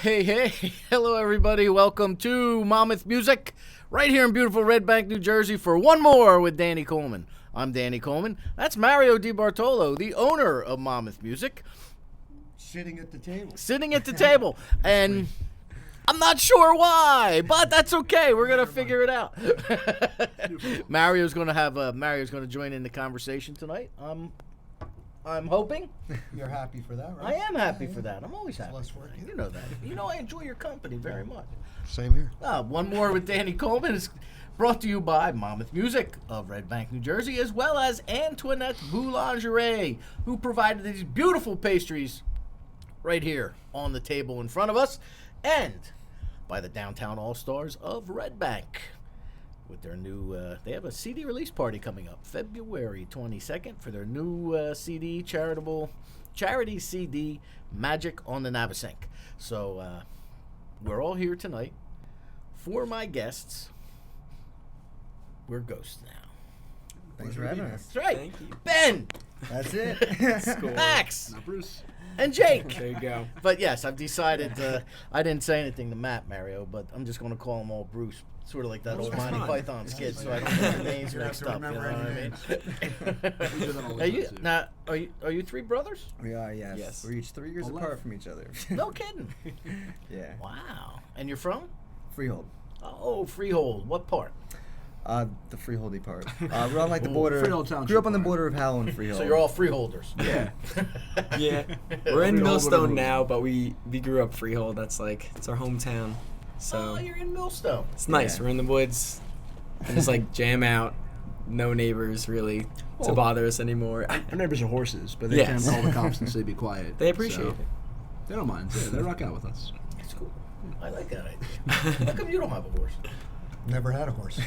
Hey. Hello, everybody. Welcome to Monmouth Music, right here in beautiful Red Bank, New Jersey, for One More with Danny Coleman. I'm Danny Coleman. That's Mario DiBartolo, the owner of Monmouth Music. Sitting at the table. And I'm not sure why, but that's okay. We're going to figure it out. Mario's going to join in the conversation tonight. I'm hoping. You're happy for that, right? I am happy for that. I'm always happy. Less work. You know that. You know I enjoy your company very much. Same here. One More with Danny Coleman is brought to you by Monmouth Music of Red Bank, New Jersey, as well as Antoinette Boulangerie, who provided these beautiful pastries right here on the table in front of us, and by the Downtown All-Stars of Red Bank. With their new, they have a CD release party coming up February 22nd for their new CD, charity CD, Magic on the Navasink. So we're all here tonight. For my guests, we're ghosts now. Thanks for having us. That's right. Thank you. Ben. That's it. Max. Not Bruce. And Jake. There you go. But yes, I've decided, I didn't say anything to Matt, Mario, but I'm just going to call them all Bruce. Sort of like that old Monty Python skit, so I don't get their names mixed up. You know what I mean? Are you three brothers? We are, yes. We're each 3 years apart from each other. No kidding. Yeah. Wow. And you're from? Freehold. Oh, Freehold. What part? The freeholdy part. We're on like the border. Freehold Township Grew up on the part. border of Howell and Freehold. So you're all freeholders. Yeah. Yeah, we're in Millstone now, but we grew up Freehold. That's like, it's our hometown. So Oh, you're in Millstone. it's nice. Yeah. We're in the woods. And just like jam out. No neighbors really to bother us anymore. Our neighbors are horses, but they Yes. can't call the cops and say be quiet. They appreciate So, it. They don't mind. Yeah, they rock out with us. That's cool. I like that idea. How come you don't have a horse? Never had a horse.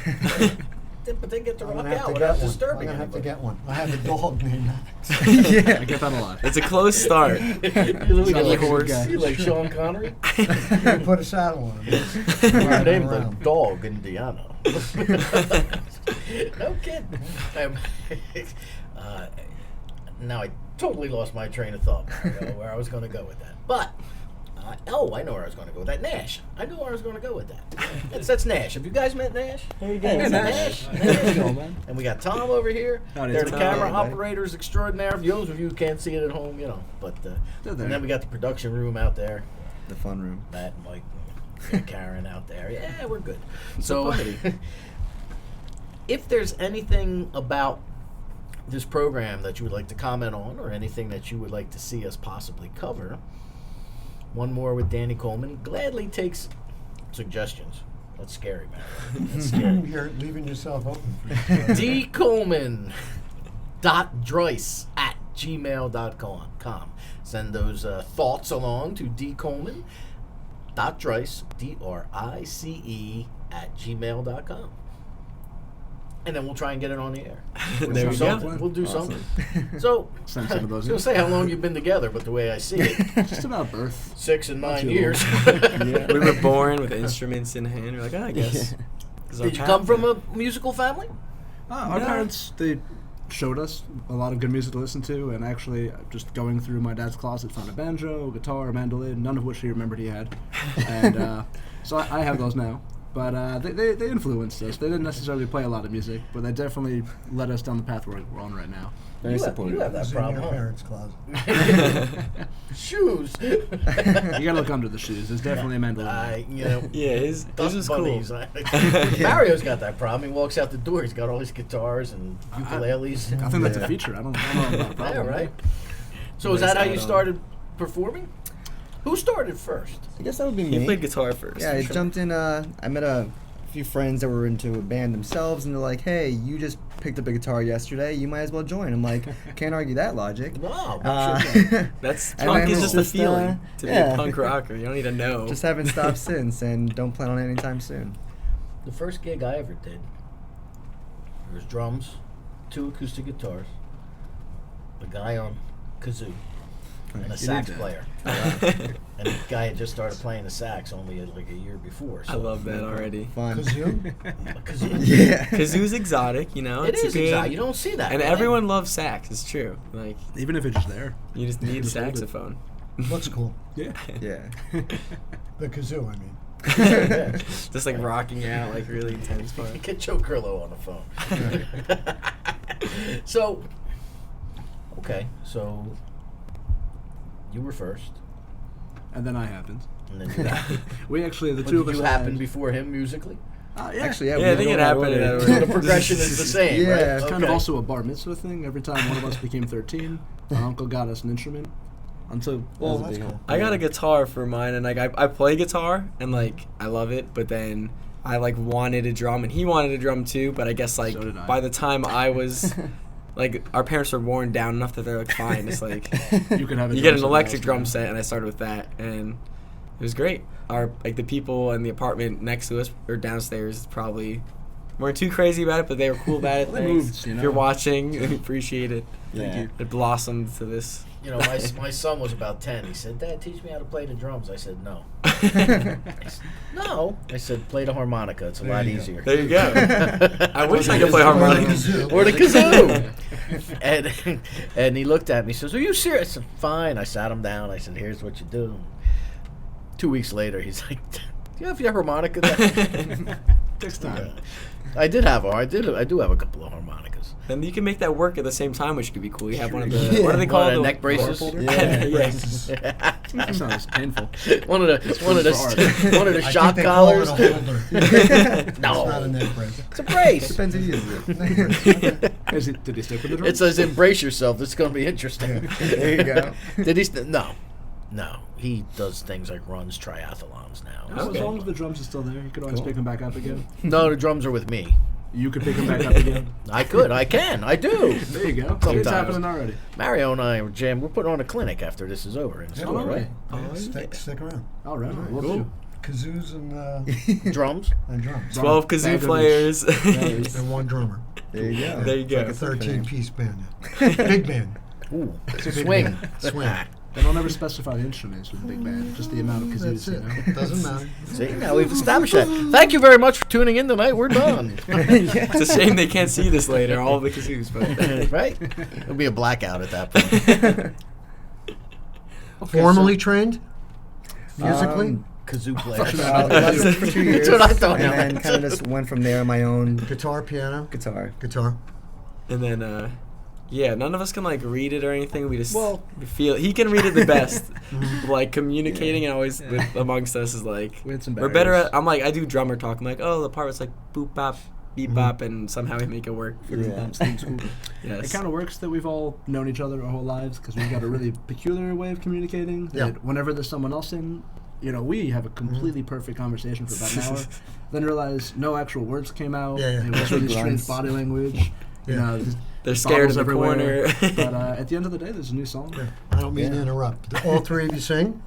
But they get to I'm rock gonna have out to without get one. I'm disturbing gonna have to anybody. get one. I have a dog named Max. I get that a lot. It's a close start. You look Sounds like like a horse. You like Sean Connery? You put a saddle on him. Your Ride name's him a around. dog, Indiana. No kidding. Now I totally lost my train of thought, Mario, where I was going to go with that. But, I know where I was going to go with that. Nash. I knew where I was going to go with that. That's Nash. Have you guys met Nash? There you go. Hey, Nash. Nash. There you go, man. And we got Tom over here. Howdy, They're the Tom. camera Hey, buddy. operators extraordinaire. For those of you who can't see it at home, but They're and there. then we got the production room out there. The fun room. Matt and Mike and Karen out there. Yeah, we're good. So, if there's anything about this program that you would like to comment on, or anything that you would like to see us possibly cover, One More with Danny Coleman gladly takes suggestions. That's scary, man. That's scary. You're leaving yourself open for dcoleman.drice@gmail.com. Send those thoughts along to dcoleman.drice, DRICE, @gmail.com. And then we'll try and get it on the air. There do we something. go. We'll do Awesome. something. So, Send I some of those was in. going to say how long you've been together, but the way I see it, Just about birth. 6 and 9 too years. We were born with instruments in hand. We're like, I guess. This is our Did you path come from now. a musical family? Our No. parents, they showed us a lot of good music to listen to, and actually just going through my dad's closet found a banjo, a guitar, a mandolin, none of which he remembered he had. And so I have those now. But they influenced us. They didn't necessarily play a lot of music, but they definitely led us down the path we're on right now. Very You supportive. have that It's in problem, your huh? parents' closet. Shoes. You gotta look under the shoes. There's definitely a mandolin. Yeah, his Dust was cool. bunnies. Mario's got that problem. He walks out the door. He's got all his guitars and ukuleles. I think that's a feature. I don't know about a Yeah, problem. right. So is that how you add-on. started performing? Who started first? I guess that would be He me. played guitar first. Yeah, I jumped in. I met a few friends that were into a band themselves, and they're like, "Hey, you just picked up a guitar yesterday. You might as well join." I'm like, "Can't argue that logic." Wow. That's And punk then is it's just a just, feeling to be yeah. a punk rocker. You don't need to know. Just haven't stopped since, and don't plan on it anytime soon. The first gig I ever did, there was drums, 2 acoustic guitars, a guy on kazoo, and a sax did that. player. And the guy had just started playing the sax only like a year before. So I love that already. Fun. Kazoo? A kazoo. Yeah. Kazoo's exotic, you know. It it's is good. exotic. You don't see that. And right? everyone loves sax. It's true. Like Even if it's just there. you just need a Just hold it. saxophone. Looks cool. Yeah. Yeah. The kazoo, I mean. Just like rocking out, like really intense part. Get Joe Curlo on the phone. So, okay, so you were first, And then I happened. and then you happened. We actually, the But two of did us you happen had- before him musically? Yeah. Actually, Yeah, I think it happened in that order. So the progression is the same, Yeah. right? It's It's kind of Okay. also a bar mitzvah thing. Every time one of us became 13, our uncle got us an instrument. Until Well, that's cool. I got a guitar for mine, and like I play guitar, and like I love it. But then I like wanted a drum, and he wanted a drum too. But I guess like So did I. by the time I was like, our parents were worn down enough that they're like, fine, it's like you could have a you get an drum electric set drum also. set, and I started with that, and it was great. Our like the people in the apartment next to us or downstairs probably weren't too crazy about it, but they were cool about it. Well, they Thanks. moved, you If know. you're watching, we appreciate it. Thank you. It blossomed to this. You know, my son was about 10. He said, "Dad, teach me how to play the drums." I said, "No." No. I said, "Play the harmonica. It's a There lot you go. easier." There you go. I wish I could play harmonica. Or the kazoo. and he looked at me. He says, "Are you serious?" I said, "Fine." I sat him down. I said, "Here's what you do." 2 weeks later, he's like, "Do you have your harmonica there?" Takes time. I do have a couple of harmonicas. And you can make that work at the same time, which could be cool. You have one of the Yeah. what are they One called? of the The neck braces? holder? Yeah. Yes. That sounds painful. one of the food for one of the I shock think they call collars. it a holder. No. It's not a neck brace. It's a brace. Depends who uses it. Did he stick with the drum? It says embrace yourself. It's going to be interesting. There you go. Did he? No. He does things like runs triathlons now. So as long as the drums are still there, you could always pick them back up again. No, the drums are with me. You could pick them back up again. I can, I do. There you go. Sometimes. It's happening already. Mario and I, Jim, we're putting on a clinic after this is over in Yeah, school, all right? Yeah, stick around. All right. All right. We'll Cool. do. Kazoos and Drums. drums. 12 kazoo Bag of players. And one drummer. There you go. There you go. Like a 13-piece band. Big band. Ooh, Big swing. band. Swing. They don't ever specify the instruments with the big band, just the amount of kazooos, That's you it. know? Doesn't matter. See, now we've established that. Thank you very much for tuning in tonight. We're done. It's a shame they can't see this later, all the kazoos, but Right? It'll be a blackout at that point. Formally trained? Musically? Kazoo players. Lessons for 2 years. That's what I thought. And then kind of just went from there on my own Guitar, piano? guitar. Guitar. and then yeah, none of us can like read it or anything. We just Well- feel he can read it the best. Like communicating and always with, amongst us is like We had some we're better barriers. at. I'm like I do drummer talk. I'm like, oh, the part was like boop bop beep bop, and somehow we make it work. Yeah. Yes. It kind of works that we've all known each other our whole lives because we've got a really peculiar way of communicating. Yeah. That whenever there's someone else in, you know, we have a completely perfect conversation for about an hour. Then realize no actual words came out. Yeah, yeah. It was really Grunts. strange body language. You Yeah. know, They're scared bottles in the everywhere. corner. But at the end of the day, there's a new song. I don't mean to Yeah. interrupt. Do all three of you sing?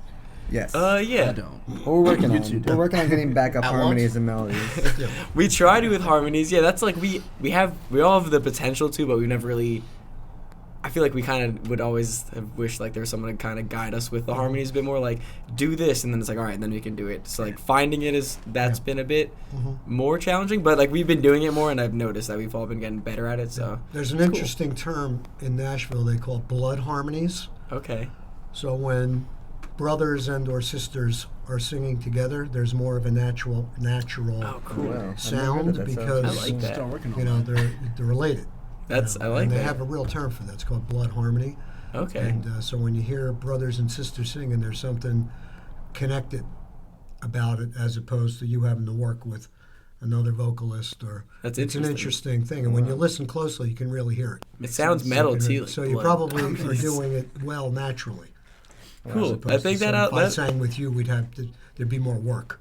Yes. Yeah. I don't. We're working You on. two do. We're working on getting backup At harmonies and melodies. We try to with harmonies. Yeah, that's like we all have the potential to, but we never really. I feel like we kind of would always have wished like there was someone to kind of guide us with the harmonies a bit more. Like do this, and then it's like all right, then we can do it. So like finding it that's been a bit more challenging, but like we've been doing it more, and I've noticed that we've all been getting better at it. So There's an it's cool. interesting term in Nashville they call blood harmonies. Okay. So when brothers and or sisters are singing together, there's more of a natural Oh, cool. Wow. I've never heard sound of that because I like that. Start working on you know that. they're related. That's You I know, like and that. they have a real term for that. It's called blood harmony. Okay. And so when you hear brothers and sisters singing, there's something connected about it as opposed to you having to work with another vocalist or That's it's an interesting. interesting thing. And when you listen closely, you can really hear it. It sounds metal too. So like you blood. probably are doing it well naturally. Cool. As I opposed think to that some- out. If I That, sang with you, there'd be more work.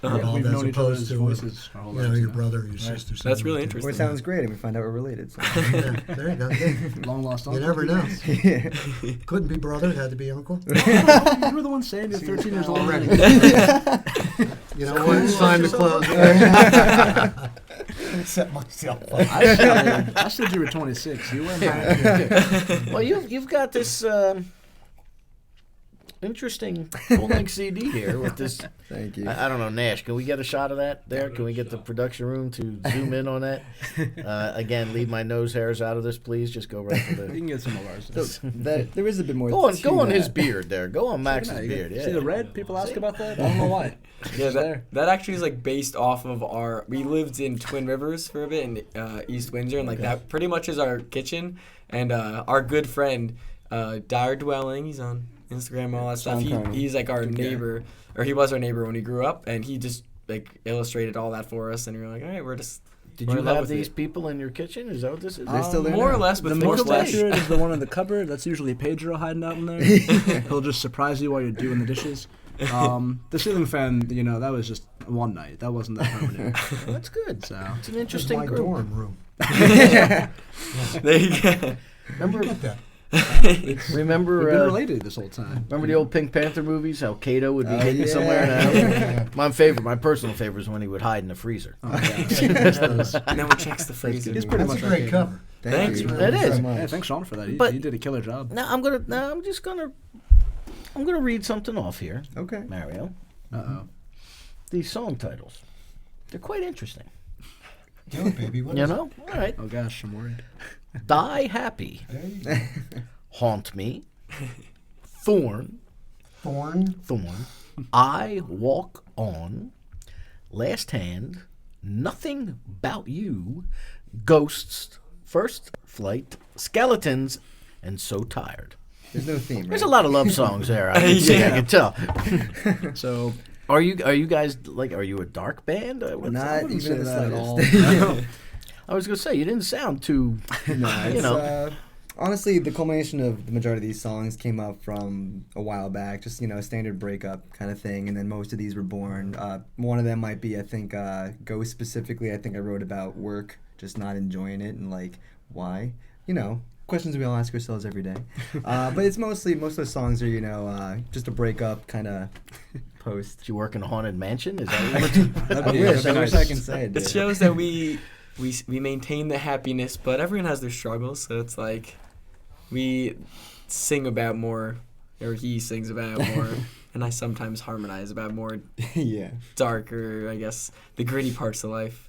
Uh-huh. involved We've as known each opposed other's to, voices our whole You know, lives your now. brother or your Right. sister. That's singing really with you. Or it sounds great, and we find out we're related. So. Yeah, there you go. Yeah. Long lost You uncle. never know. Yeah. Couldn't be brother, it had to be uncle. You were the one saying you're 13 years old Already. already. You know what? It's time to close. Set myself up. I said you were 26. You weren't. Well, you've got this interesting full-length CD here with this. Thank you. I don't know, Nash. Can we get a shot of that there? Can we get the production room to zoom in on that? Again, leave my nose hairs out of this, please. Just go right for You the. can get some of ours. So that there is a bit more. Go on to his that. beard there. Go on Max's beard. Yeah. See the red? People ask about that. I don't know why. Yeah, there. that actually is like based off of our. We lived in Twin Rivers for a bit in East Windsor, and like that pretty much is our kitchen. And our good friend, Dire Dwelling, he's on Instagram and all that stuff. He's like our neighbor, or he was our neighbor when we grew up, and he just like illustrated all that for us. And we were like, all right, we're just. Did we're you in love have with these it. people in your kitchen? Is that what this is? They're still there More now. or less, The with most more accurate is the one in the cupboard. That's usually Pedro hiding out in there. He'll just surprise you while you're doing the dishes. The ceiling fan, that was just one night. That wasn't that permanent. Well, that's good. So It's an Just interesting my group. dorm room. There you go. Remember, Get that. remember, we've been related this whole time. remember the old Pink Panther movies? How Kato would be hidden yeah. somewhere. Now? My personal favorite is when he would hide in the freezer. Oh, yeah. No one checks the freezer. It's pretty That's much a great right. cover. Thanks, you. man. That is. So much. Yeah, thanks Sean for that. He But- did a killer job. Now I'm gonna read something off here, Okay. Mario. Uh-oh. These song titles, they're quite interesting. Do it, baby. What You is it? know, all right. Oh gosh, I'm worried. Die happy, There you go. haunt me, thorn, Thorn. I walk on, last hand, nothing about you, ghosts, first flight, skeletons, and so tired. There's no theme. There's right? a lot of love songs there. I can tell. So Are you guys like? Are you a dark band? What's- Not wouldn't even say the that at slightest. all. I was gonna say you didn't sound too. No, You it's, know. honestly, the culmination of the majority of these songs came up from a while back, just a standard breakup kind of thing, and then most of these were born. One of them might be, I think, Ghost specifically. I think I wrote about work, just not enjoying it, and like why, questions we all ask ourselves every day. But it's most of those songs are just a breakup kind of post. Did you work in a haunted mansion? Is that what you I wish I can say it. It shows that we maintain the happiness, but everyone has their struggles. So it's like we sing about more, or he sings about more, and I sometimes harmonize about more Yeah. darker, I guess, the gritty parts of life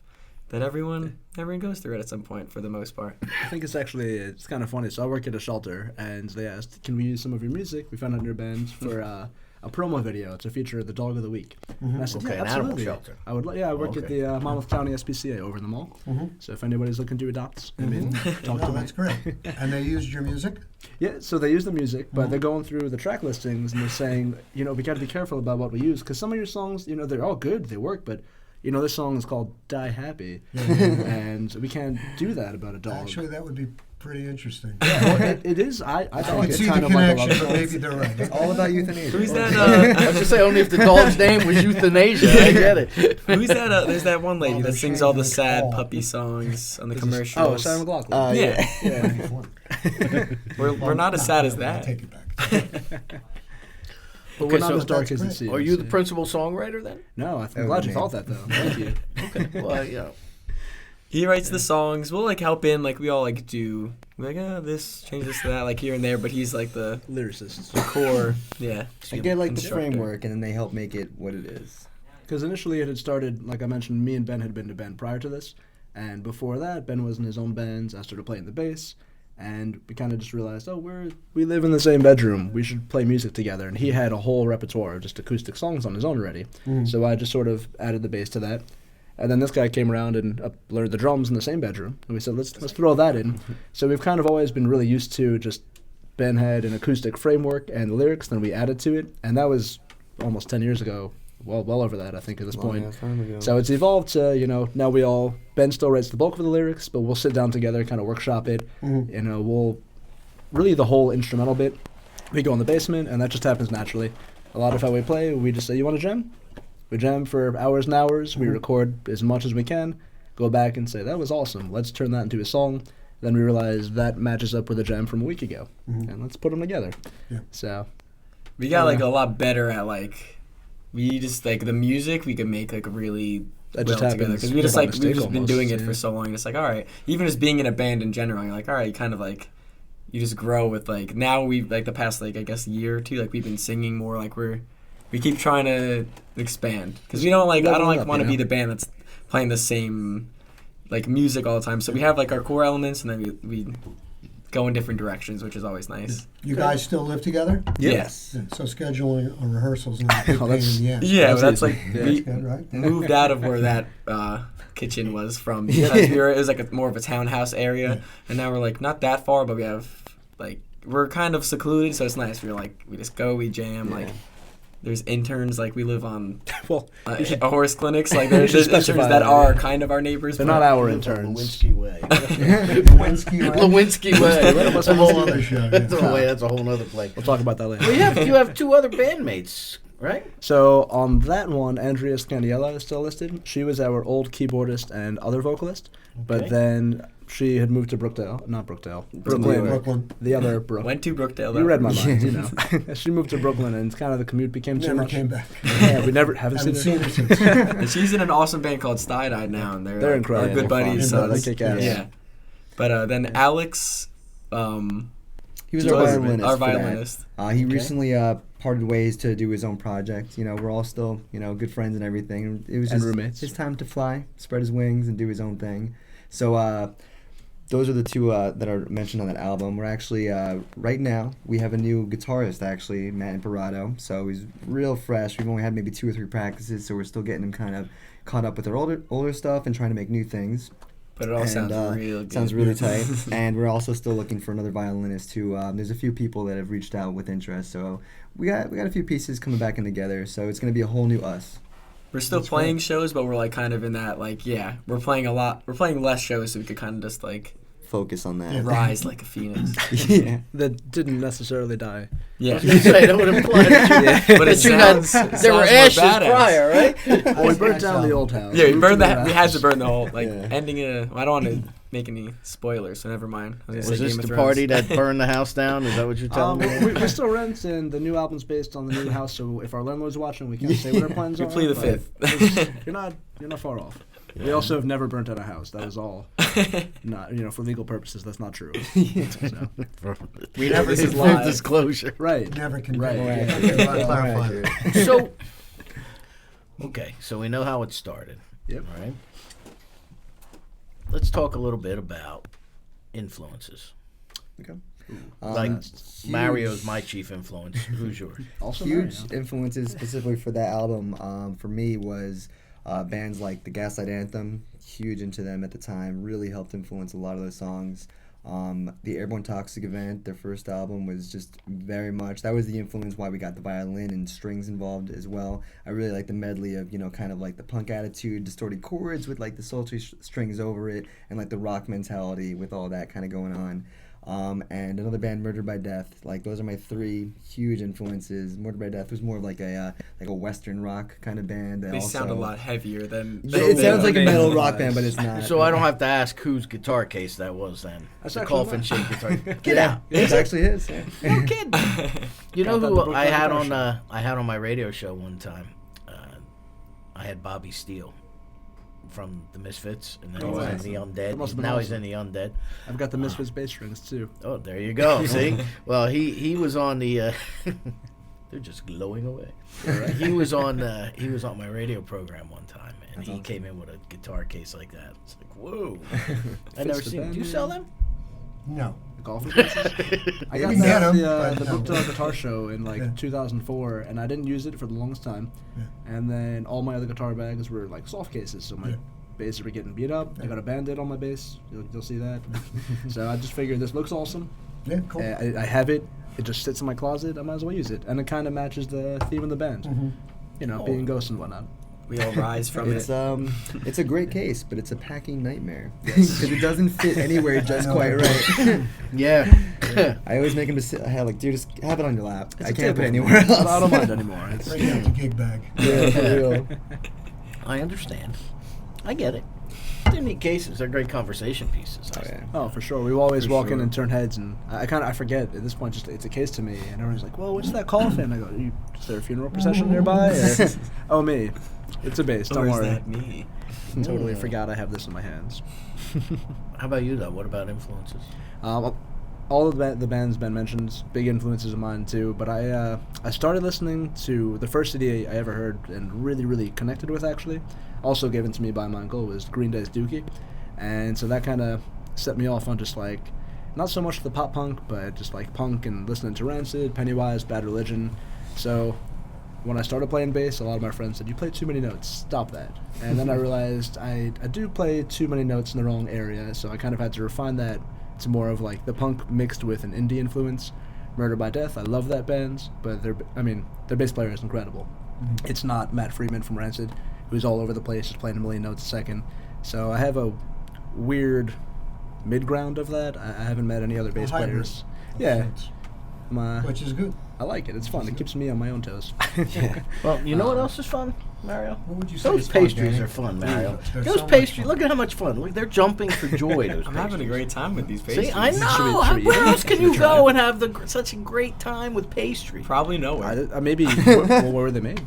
that everyone goes through it at some point for the most part. I think it's kind of funny. So I work at a shelter, and they asked, "Can we use some of your music? We found out in your band for a promo video to feature the dog of the week." And I said, Okay, "Yeah, an animal absolutely." shelter. I would. I work at Okay. the Monmouth County SPCA over in the mall. So if anybody's looking to adopt, I mean, talk to No, me. that's great. And they used your music? Yeah, so they use the music, but they're going through the track listings and they're saying, we got to be careful about what we use because some of your songs, they're all good, they work, but this song is called "Die Happy," and we can't do that about a dog. Actually, that would be pretty interesting. Well, it is. I I think can it's see the kind of like a love connection, but song. maybe they're right. It's all about euthanasia. Who's that? I was just say only if the dog's name was euthanasia. I get it. Who's that? There's that one lady Oh, that they're sings all the changing sad all. puppy songs on the Oh, commercials. Sarah McLachlan. Yeah. Yeah. We're not as sad as I that. take it back. But Okay, we're not so as dark that's as it great. seems. Are you the yeah. principal songwriter then? No, I'm Oh, glad you man. thought that though. Thank you. Well, He writes the songs. We'll help in, we all do. We're this, change this to that, here and there. But he's the Lyricist. core. Yeah. I get the Instructor. framework, and then they help make it what it is. Because initially it had started, like I mentioned, me and Ben had been in a band prior to this, and before that, Ben was in his own bands. I started playing the bass, and we kind of just realized, we live in the same bedroom. We should play music together. And he had a whole repertoire of just acoustic songs on his own already. So I just sort of added the bass to that. And then this guy came around and learned the drums in the same bedroom. And we said, let's throw that in. So we've kind of always been really used to just Ben had an acoustic framework and the lyrics, then we added to it. And that was almost 10 years ago. Well over that, I think, at this point. So it's evolved to, now Ben still writes the bulk of the lyrics, but we'll sit down together, kind of workshop it. We'll really the whole instrumental bit. We go in the basement, and that just happens naturally. A lot of how we play, we just say, you want to jam? We jam for hours and hours. We record as much as we can, go back and say, that was awesome. Let's turn that into a song. Then we realize that matches up with a jam from a week ago. And let's put them together. Yeah. We So got a lot better at we just the music we could make really That well just together happens because we just by we've mistake just been almost, doing it yeah. for so long. It's all right. Even just being in a band in general, you're all right. You kind of you just grow with like now we like the past like I guess year or two like we've been singing more like we keep trying to expand because we don't like I don't like want to be the band that's playing the same like music all the time. So we have like our core elements and then we go in different directions, which is always nice. You guys still live together? Yes. Yeah, so scheduling a rehearsal's not a big pain in the ass. Yeah, that's like we That's good, right? moved out of where that kitchen was from because it was like more of a townhouse area, and now we're like not that far, but we have like we're kind of secluded, so it's nice. We're like we just go, we jam, like. There's interns, like we live on horse clinics. Like there's interns that are kind of our neighbors. They're not our interns. Lewinsky Way. Lewinsky Way. Lewinsky Way. That's a whole other show. That's a whole other place. We'll talk about that later. Well, you have two other bandmates, right? So on that one, Andrea Scandiella is still listed. She was our old keyboardist and other vocalist, but then she had moved to Brooklyn. Brooklyn. The other Brooklyn. Went to Brookdale. You read my mind, you know. She moved to Brooklyn, and kind of the commute became too Never much. came back. Yeah, we haven't seen her since. And she's in an awesome band called Stide-Eyed now, and they're incredible. They're good buddies. They're So fun. They kick ass. yeah. But then Alex, He was He our was violinist. our for that. violinist. He recently parted ways to do his own project. You know, we're all still, you know, good friends and everything. It was And just roommates. his time to fly, spread his wings, and do his own thing. So those are the two that are mentioned on that album. We're actually, right now, we have a new guitarist, actually, Matt Imparato. So he's real fresh. We've only had maybe 2 or 3 practices, so we're still getting him kind of caught up with our older stuff and trying to make new things. But it all sounds real good. Sounds really tight. And we're also still looking for another violinist too. There's a few people that have reached out with interest. So we got a few pieces coming back in together. So it's gonna be a whole new us. We're still playing shows, but we're like kind of in that like we're playing a lot. We're playing less shows, so we could kind of just like Focus on that. rise like a phoenix. Yeah. That didn't necessarily die. Yeah. That would imply that you, But it that you had, sounds there were sounds more ashes badass. prior, right? Well, we burnt down the old house. Yeah, we Moved burned to that. the We had house. to burn the whole like Yeah. ending it. I don't want to make any spoilers, so never mind. I Was was gonna say this Game of the Thrones. party that burned the house down? Is that what you're telling me? We still rent, and the new album's based on the new house. So if our landlord's watching, we can't say what our plans We are. plead the but fifth. you're not far off. We also have never burnt down a house. That was all not for legal purposes. That's not true. So. We never This is did full live. disclosure. Right. Never can Right. clarify that. So, okay, so we know how it started. Yep. All right. Let's talk a little bit about influences. Okay. Like Huge- Mario's my chief influence. Who's yours? Also, Huge Mario. influences specifically for that album for me was bands like the Gaslight Anthem. Huge into them at the time. Really helped influence a lot of those songs. The Airborne Toxic Event, their first album, was just very much, that was the influence why we got the violin and strings involved as well. I really like the medley of, kind of like the punk attitude, distorted chords with like the sultry strings over it, and like the rock mentality with all that kind of going on. And another band, Murdered by Death. Like those are my 3 huge influences. Murdered by Death was more of like a Western rock kind of band. They sound a lot heavier than. It sounds like a metal rock band, but it's not. So I don't have to ask whose guitar case that was then. That's The actually coffin mine. shaped guitar. Get out. It actually is. Yeah. No kidding. You know Got that who the Brooklyn I had Guitar on I had on my radio show one time? I had Bobby Steele from the Misfits, and then Oh, he was wow. in the That Undead. must have been Now he's awesome. in the Undead. I've got the Misfits bass strings too. Oh, there you go. See? Well, he was on the. They're just glowing away. He was on my radio program one time, and he came in with a guitar case like that. It's like, whoa! I never the seen. band, Do you man. sell them? No. The golfing cases. I got We can get that 'em, at the but no. Brookdale Guitar Show in like Yeah. 2004, and I didn't use it for the longest time. Yeah. And then all my other guitar bags were like soft cases, so my Yeah. bass were getting beat up. I got a Band-Aid on my bass. You'll see that. So I just figured this looks awesome. Yeah, cool. I have it. It just sits in my closet. I might as well use it, and it kind of matches the theme of the band. Mm-hmm. Being ghosts and whatnot. We all rise from It's it. it's a great case, but it's a packing nightmare because it doesn't fit anywhere just quite right. Yeah. I always make him to sit. I have just have it on your lap. It's I a can't put it table. anywhere else. I don't mind anymore. It's, Bring out the gig bag. Yeah, for real. I understand. I get it. They're neat cases. They're great conversation pieces. Oh, yeah. Oh, for sure. We always For walk in sure. and turn heads, and I forget at this point. Just it's a case to me, and everyone's like, "Well, what's that coffin?" I go, "Is there a funeral procession nearby?" Or, oh, me. It's a bass. Don't Or is worry. that me? Totally forgot I have this in my hands. How about you, though? What about influences? Um, all of the bands Ben mentioned, big influences of mine too. But I started listening to the first CD I ever heard and really, really connected with, actually, also given to me by my uncle, was Green Day's Dookie. And so that kind of set me off on just like, not so much the pop punk, but just like punk and listening to Rancid, Pennywise, Bad Religion. So when I started playing bass, a lot of my friends said, "You play too many notes, stop that." And then I realized I do play too many notes in the wrong area, so I kind of had to refine that to more of like the punk mixed with an indie influence. Murder by Death, I love that band, but their bass player is incredible. Mm-hmm. It's not Matt Freeman from Rancid, who's all over the place, just playing a million notes a second. So I have a weird mid-ground of that. I haven't met any other bass players. Yeah. Which is good. I like it. It's fun. It keeps me on my own toes. Yeah. Well, you know what else is fun, Mario? What would you say Those is fun, pastries Danny? are fun, Mario. They're Those so much pastries, fun. look at how much fun. Look, they're jumping for joy, those I'm having a pastries. great time with these pastries. See, I know. Should we Where eat else it? can Should we you try go it? and have such a great time with pastry? Probably nowhere. Maybe, where were they made?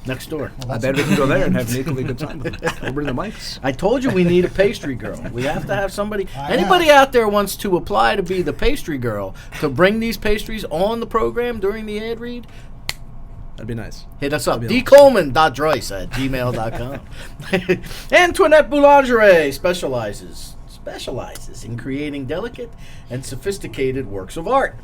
Next door. I bet we can go there and have an equally good time. We'll bring the mics. I told you we need a pastry girl. We have to have somebody. I Anybody out there wants to apply to be the pastry girl to bring these pastries on the program during the ad read? That'd be nice. Hit us up. That'd be dcoleman.droyce@gmail.com. Antoinette Boulangerie specializes in creating delicate and sophisticated works of art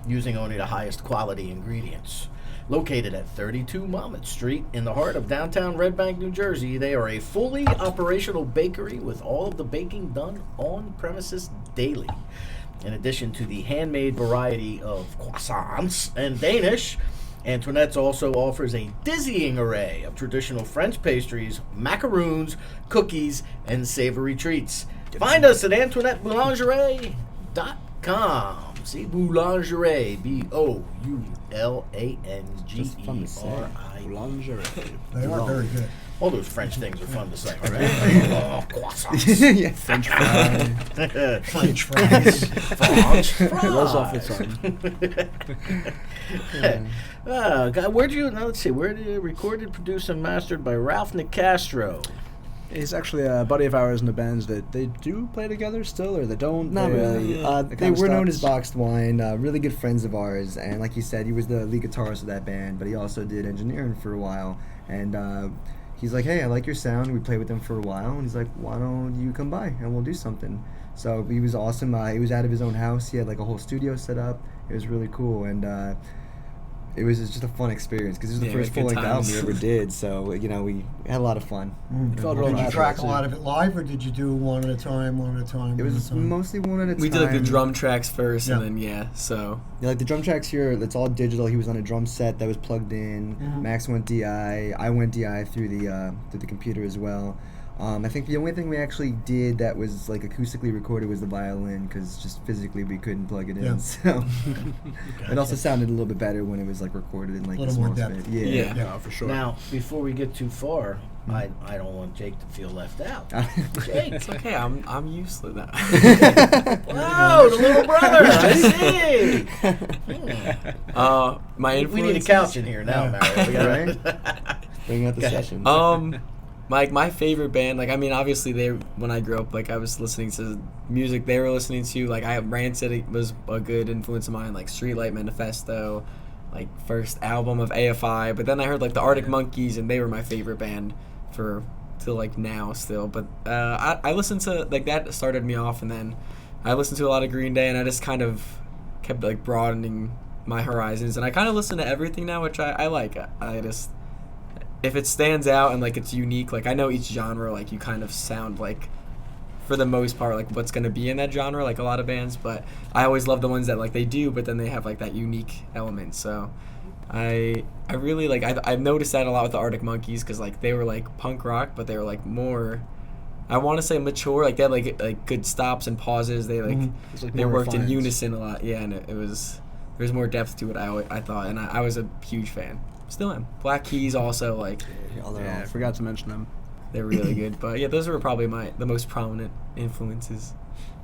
using only the highest quality ingredients. Located at 32 Monmouth Street in the heart of downtown Red Bank, New Jersey, they are a fully operational bakery with all of the baking done on premises daily. In addition to the handmade variety of croissants and Danish, Antoinette's also offers a dizzying array of traditional French pastries, macaroons, cookies, and savory treats. Find us at AntoinetteBoulangerie.com. See, Boulangerie, BOULANGERI. Lingerie. They are very good. All those French things are fun to say, right? Oh, croissants. Yeah. French fry. French fries. French fries. Rolls off its own. God, where'd you, now let's see, where did you recorded, produced, and mastered by Ralph Nicastro? He's actually a buddy of ours in the bands that they do play together still, or they don't. Not really. They kinda were known as stopped. Boxed Wine, really good friends of ours. And like you said, he was the lead guitarist of that band, but he also did engineering for a while. And he's like, "Hey, I like your sound." We played with them for a while, and he's like, "Why don't you come by and we'll do something?" So he was awesome. He was out of his own house. He had like a whole studio set up. It was really cool, and it was just a fun experience because it was the Yeah, first good full-length album times. we ever did. So we had a lot of fun. Felt real Did you natural, track a too. lot of it live, or did you do one at a time, one at a time? It one was at a time? mostly one at a time. We did like the drum tracks first, Yeah. and then so Yeah, like the drum tracks here, it's all digital. He was on a drum set that was plugged in. Mhm. Max went DI. I went DI through the computer as well. I think the only thing we actually did that was like acoustically recorded was the violin, because just physically we couldn't plug it in. Yeah. So it also sounded a little bit better when it was like recorded in like A the little more small depth. space. Yeah. Yeah. Yeah, for sure. Now, before we get too far, I don't want Jake to feel left out. Jake. it's okay. I'm used to that. Oh, the little brother. I see. My We influences. need a couch in here now, Mario. We gotta- Bring out the Go ahead. session. My favorite band, like I mean, obviously when I grew up, like I was listening to music they were listening to. Like Rancid was a good influence of mine, like Streetlight Manifesto, like first album of AFI. But then I heard like the Arctic Monkeys, and they were my favorite band till like now still. But I listened to like that started me off, and then I listened to a lot of Green Day, and I just kind of kept like broadening my horizons, and I kind of listen to everything now, which I like. I just, if it stands out and like it's unique, like I know each genre, like you kind of sound like, for the most part, like what's gonna be in that genre, like a lot of bands. But I always love the ones that like they do, but then they have like that unique element. So I really like, I've noticed that a lot with the Arctic Monkeys, because like they were like punk rock, but they were like more, I want to say mature. Like they had like good stops and pauses. They like It's like they more worked in refined. unison a lot. Yeah, and there was more depth to it. I thought, and I was a huge fan. Still am. Black Keys also, like Yeah, I forgot to mention them. they're really good. But yeah, those were probably the most prominent influences.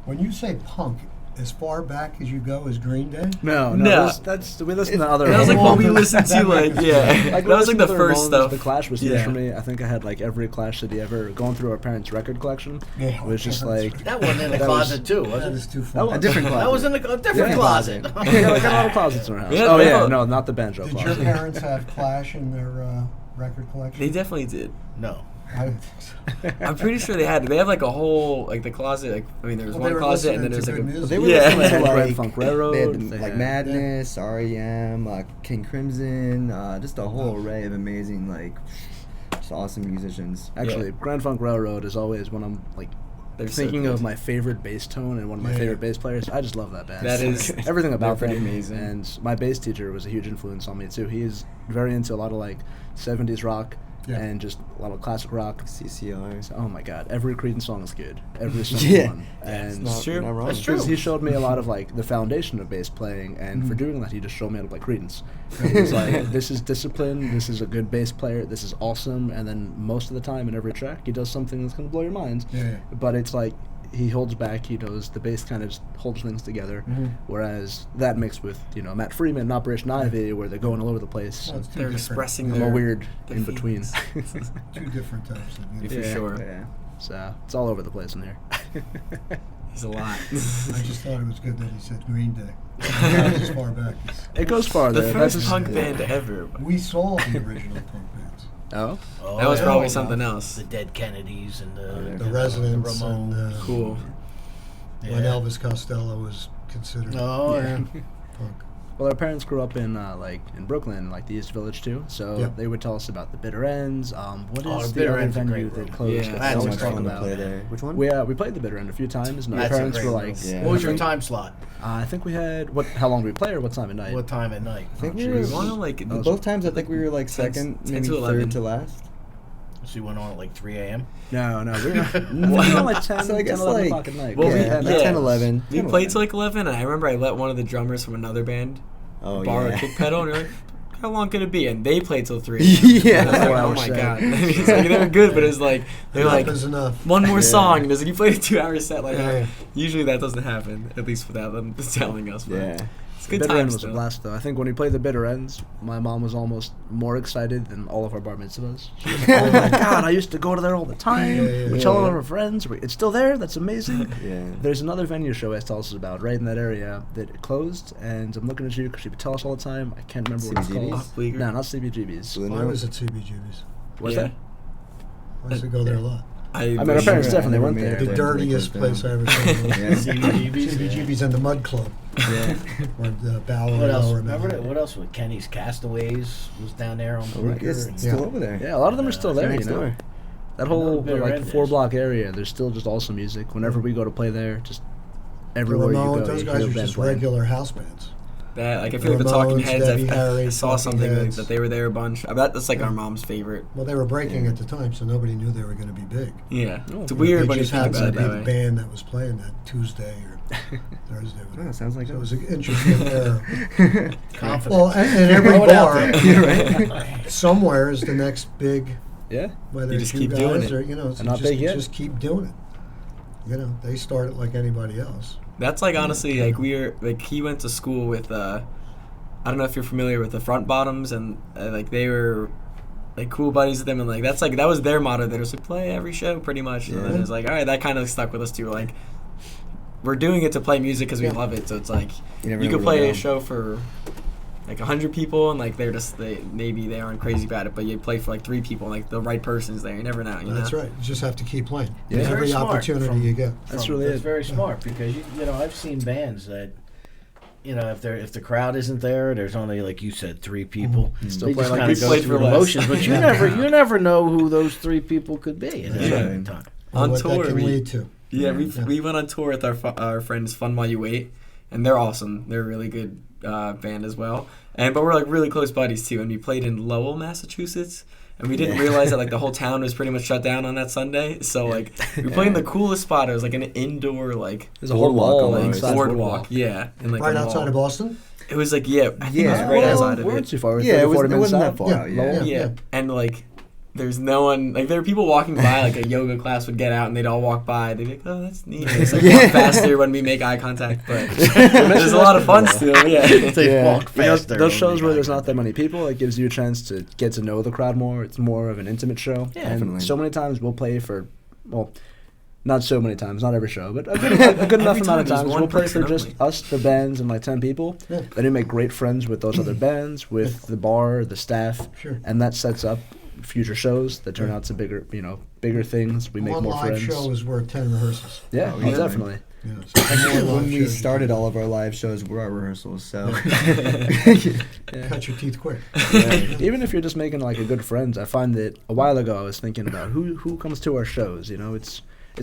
When you say punk, as far back as you go as Green Day? No. No. That's we listen to other. That was like what we Well, listened to, like, yeah. Like, That was like the the first stuff. The Clash was huge Yeah. for me. I think I had like every Clash CD ever. Going through our parents' record collection Yeah. was just like That wasn't in the That was- closet too, That was is it? too far. A different closet. That was in a different Yeah. closet. yeah, we got a lot of closets in our house. Yeah, oh they yeah, all- no, not the banjo Did your closet. parents have Clash in their record collection? They definitely did. No. I didn't think so. I'm pretty sure they had. They have like a whole like the closet. Like I mean, there was Well, they one were closet and then listening there was to like good a. music. They were Yeah. listening They to had Grand like, Funk they Railroad. had they like had- Madness, REM, King Crimson, just a whole array of amazing like just awesome musicians. Actually, Grand Funk Railroad is always when I'm like They're so thinking good. of my favorite bass tone and one of my Yeah. favorite bass players. I just love that band. That is- everything about they're them. pretty amazing. And my bass teacher was a huge influence on me too. He is very into a lot of like 70s rock Yeah. and just a lot of classic rock. CCR. Oh my god, every Creedence song is good. Every single Yeah. one. And Not, true. you're not wrong. That's true. because he showed me a lot of like the foundation of bass playing, and Mm-hmm. for doing that, he just showed me how to play Creedence. He's like, "This is discipline. This is a good bass player. This is awesome." And then most of the time, in every track, he does something that's gonna blow your mind. Yeah. But it's like he holds back. He knows the bass kind of just holds things together. Mm-hmm. Whereas that mixed with Matt Freeman and Operation Ivy, where they're going all over the place. Well, it's two They're different- expressing I'm their a weird their in between. feelings. Two different types of music. For Yeah. sure. Yeah. So it's all over the place in there. He's a lot. I just thought it was good that he said Green Day. That was as far back as It goes farther. The That's first just- punk band ever. we saw the original punk bands. Oh. Oh, That was yeah. probably yeah. something else. The Dead Kennedys and The Residents the and Ramones. Cool. when Yeah. Elvis Costello was considered Oh yeah. punk. Well, our parents grew up in in Brooklyn, like the East Village too. So Yeah. they would tell us about the Bitter Ends. What Oh, is the the Bitter other End's a venue great that room. closed? Yeah, that that's they so always much talk fun to about? play there. Which one? We played the Bitter End a few times. And our That's a parents great were room. like, Yeah. What was your time slot? I think we had how long did we play, or what time at night? What time at night? I think Oh, we We were want to like. both times. I think we were like 10 second, 10 maybe to 11. third to last. So you went on at like 3 a.m. No, we were like 10, So I guess 11 like- o'clock at night. Well, yeah, we- like yeah. 10, 11. We 10, played 11. till like 11, and I remember I let one of the drummers from another band Oh borrow yeah. a kick pedal, and you're like, how long could it be? And they played till 3. Yeah. And I was like, 4 oh hours my set. god. It's like, they were good, but it's like, they're Enough like, is enough. one more Yeah. song, and it's like, you played a 2-hour set. Like, Yeah. usually that doesn't happen, at least without them telling us. But Yeah. it's The good Bitter End times was a though. blast, though. I think when we played the Bitter Ends, my mom was almost more excited than all of our bar mitzvahs. She was like, oh my god, I used to go to there all the time. Yeah. We tell all of our friends. It's still there? That's amazing. Yeah. There's another venue she always tells us about right in that area that it closed, and I'm looking at you because she would tell us all the time. I can't remember what it's CBGBs? called. Bleecker? No, not CBGB's. Blue I Note? was at CBGB's. Was Yeah. that? I used to go there a lot. I mean, our wish- parents Sure, I definitely never went made there. it The Like, dirtiest really place I close ever seen. Yeah. CBGB's. CBGB's and the Mud Club. Yeah. Or the Ballard. What else? Hour, Remember that? What else? Was Kenny's Castaways was down there on Oh, Bleecker. it's and- still Yeah. over there. Yeah, a lot of them are still there, Next you know. door. That whole Bitter like End is. 4-block area, there's still just awesome music. Whenever we go to play there, just everywhere you Ramones, go, those you guys hear are a band just playing. regular house bands. That, like, I feel like the Talking Ramones, Heads, Debbie I Harry, saw Talking something like, Heads. that they were there a bunch. I bet that's like our mom's favorite. Well, they were breaking at the time, so nobody knew they were going to be big. Yeah. Oh, It's they weird They when you just think about it happened to that be the way. band that was playing that Tuesday or Thursday. Oh, sounds like So it was an interesting era. Confident. Well, and every Throw it out bar there. somewhere is the next big, Yeah. whether You it's just you keep doing guys it. or, you know, And not just, big yet. just keep doing it. You know, they start it like anybody else. That's like, honestly, like, he went to school with, I don't know if you're familiar with the Front Bottoms, and like they were like cool buddies with them, and like that was their motto. They was like, play every show pretty much, and then Yeah. it was like, all right, that kind of stuck with us too. Like, we're doing it to play music because we Yeah. love it, so it's like You never you know could where play to a go. show for like 100 people, and like maybe they aren't crazy about it, but you play for like 3 people, and like the right person's there. You never know. You That's know? right. You just have to keep playing. Yeah. Very Every smart opportunity from- you get. That's really That's it. very smart because you know I've seen bands that if the crowd isn't there, there's only like you said 3 people. Still They play just like kind we of go played through for the less. motions, but you never know who those 3 people could be at any Yeah. given time. Or On what tour, that can we- lead to. Yeah, Yeah. we went on tour with our friends Fun While You Wait, and they're awesome. They're a really good band as well. But we're like really close buddies too. And we played in Lowell, Massachusetts, and we didn't realize that like the whole town was pretty much shut down on that Sunday. So like we played in the coolest spot. It was like an indoor like There's a whole Boardwalk wall almost. inside boardwalk. Yeah, and like Right a outside wall. of Boston? It was like I think it was Yeah. right Well, outside of We weren't it. too far. Yeah, it 40 minutes wasn't out. that far out, yeah. Yeah, and like there's no one, like there are people walking by, like a yoga class would get out and they'd all walk by. They'd be like, oh, that's neat. And it's like walk faster when we make eye contact, but there's a lot of fun still. Yeah. They walk You know, faster. those when shows we where got there's not that contact. many people, it gives you a chance to get to know the crowd more. It's more of an intimate show. Yeah, and definitely. so many times we'll play for, well, not so many times, not every show, but a good enough amount time of there's times one we'll play for person just only. us, the bands, and like 10 people. Yeah. Then we make great friends with those other bands, with the bar, the staff, Sure. and that sets up future shows that turn out to bigger things. We make One more live friends. show is worth 10 rehearsals. Yeah, Oh, oh, yeah. definitely. You know, so more When live we shows, started all of our live shows were our rehearsals, so cut your teeth quick. Even if you're just making like a good friends, I find that a while ago I was thinking about who comes to our shows. You know, it's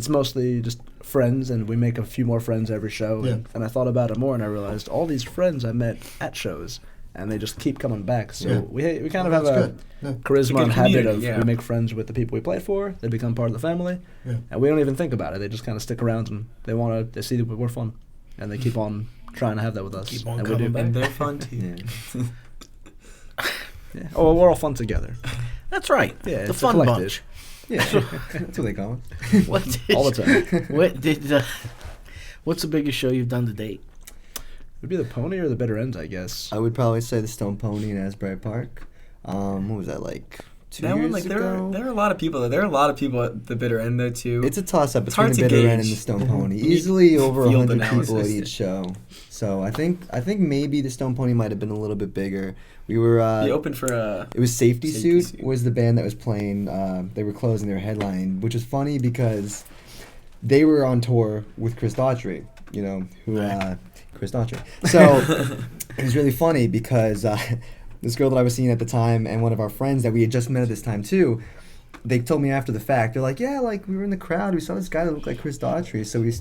mostly just friends, and we make a few more friends every show. Yeah. And I thought about it more, and I realized all these friends I met at shows, and they just keep coming back. So Yeah. we kind of Well, have that's a good. Yeah. charisma good and habit community, of yeah. we make friends with the people we play for. They become part of the family, Yeah. and we don't even think about it. They just kind of stick around, and they see that we're fun, and they keep on trying to have that with us. Keep on and coming we do. back. And they're fun too. yeah. Yeah. Oh, well, we're all fun together. That's right. Yeah, the it's a fun collective. bunch. Yeah, that's what they call it. What did All the time. What did? What's the biggest show you've done to date? It'd be the Pony or the Bitter Ends, I guess. I would probably say the Stone Pony in Asbury Park. What was that, like 2 That years one, like ago? there are a lot of people. There are a lot of people at the bitter end though too. It's a toss-up It's between hard the to Bitter End and gauge. the Stone Pony. Easily over Field 100 people at analysis. each show. So I think maybe the Stone Pony might have been a little bit bigger. We were you opened for it was Safety Safety Suit Suit. was the band that was playing. They were closing their headline, which is funny because they were on tour with Chris Daughtry, you know, Chris Daughtry. So it was really funny because this girl that I was seeing at the time and one of our friends that we had just met at this time too, they told me after the fact, they're like, yeah, like we were in the crowd, we saw this guy that looked like Chris Daughtry, so we,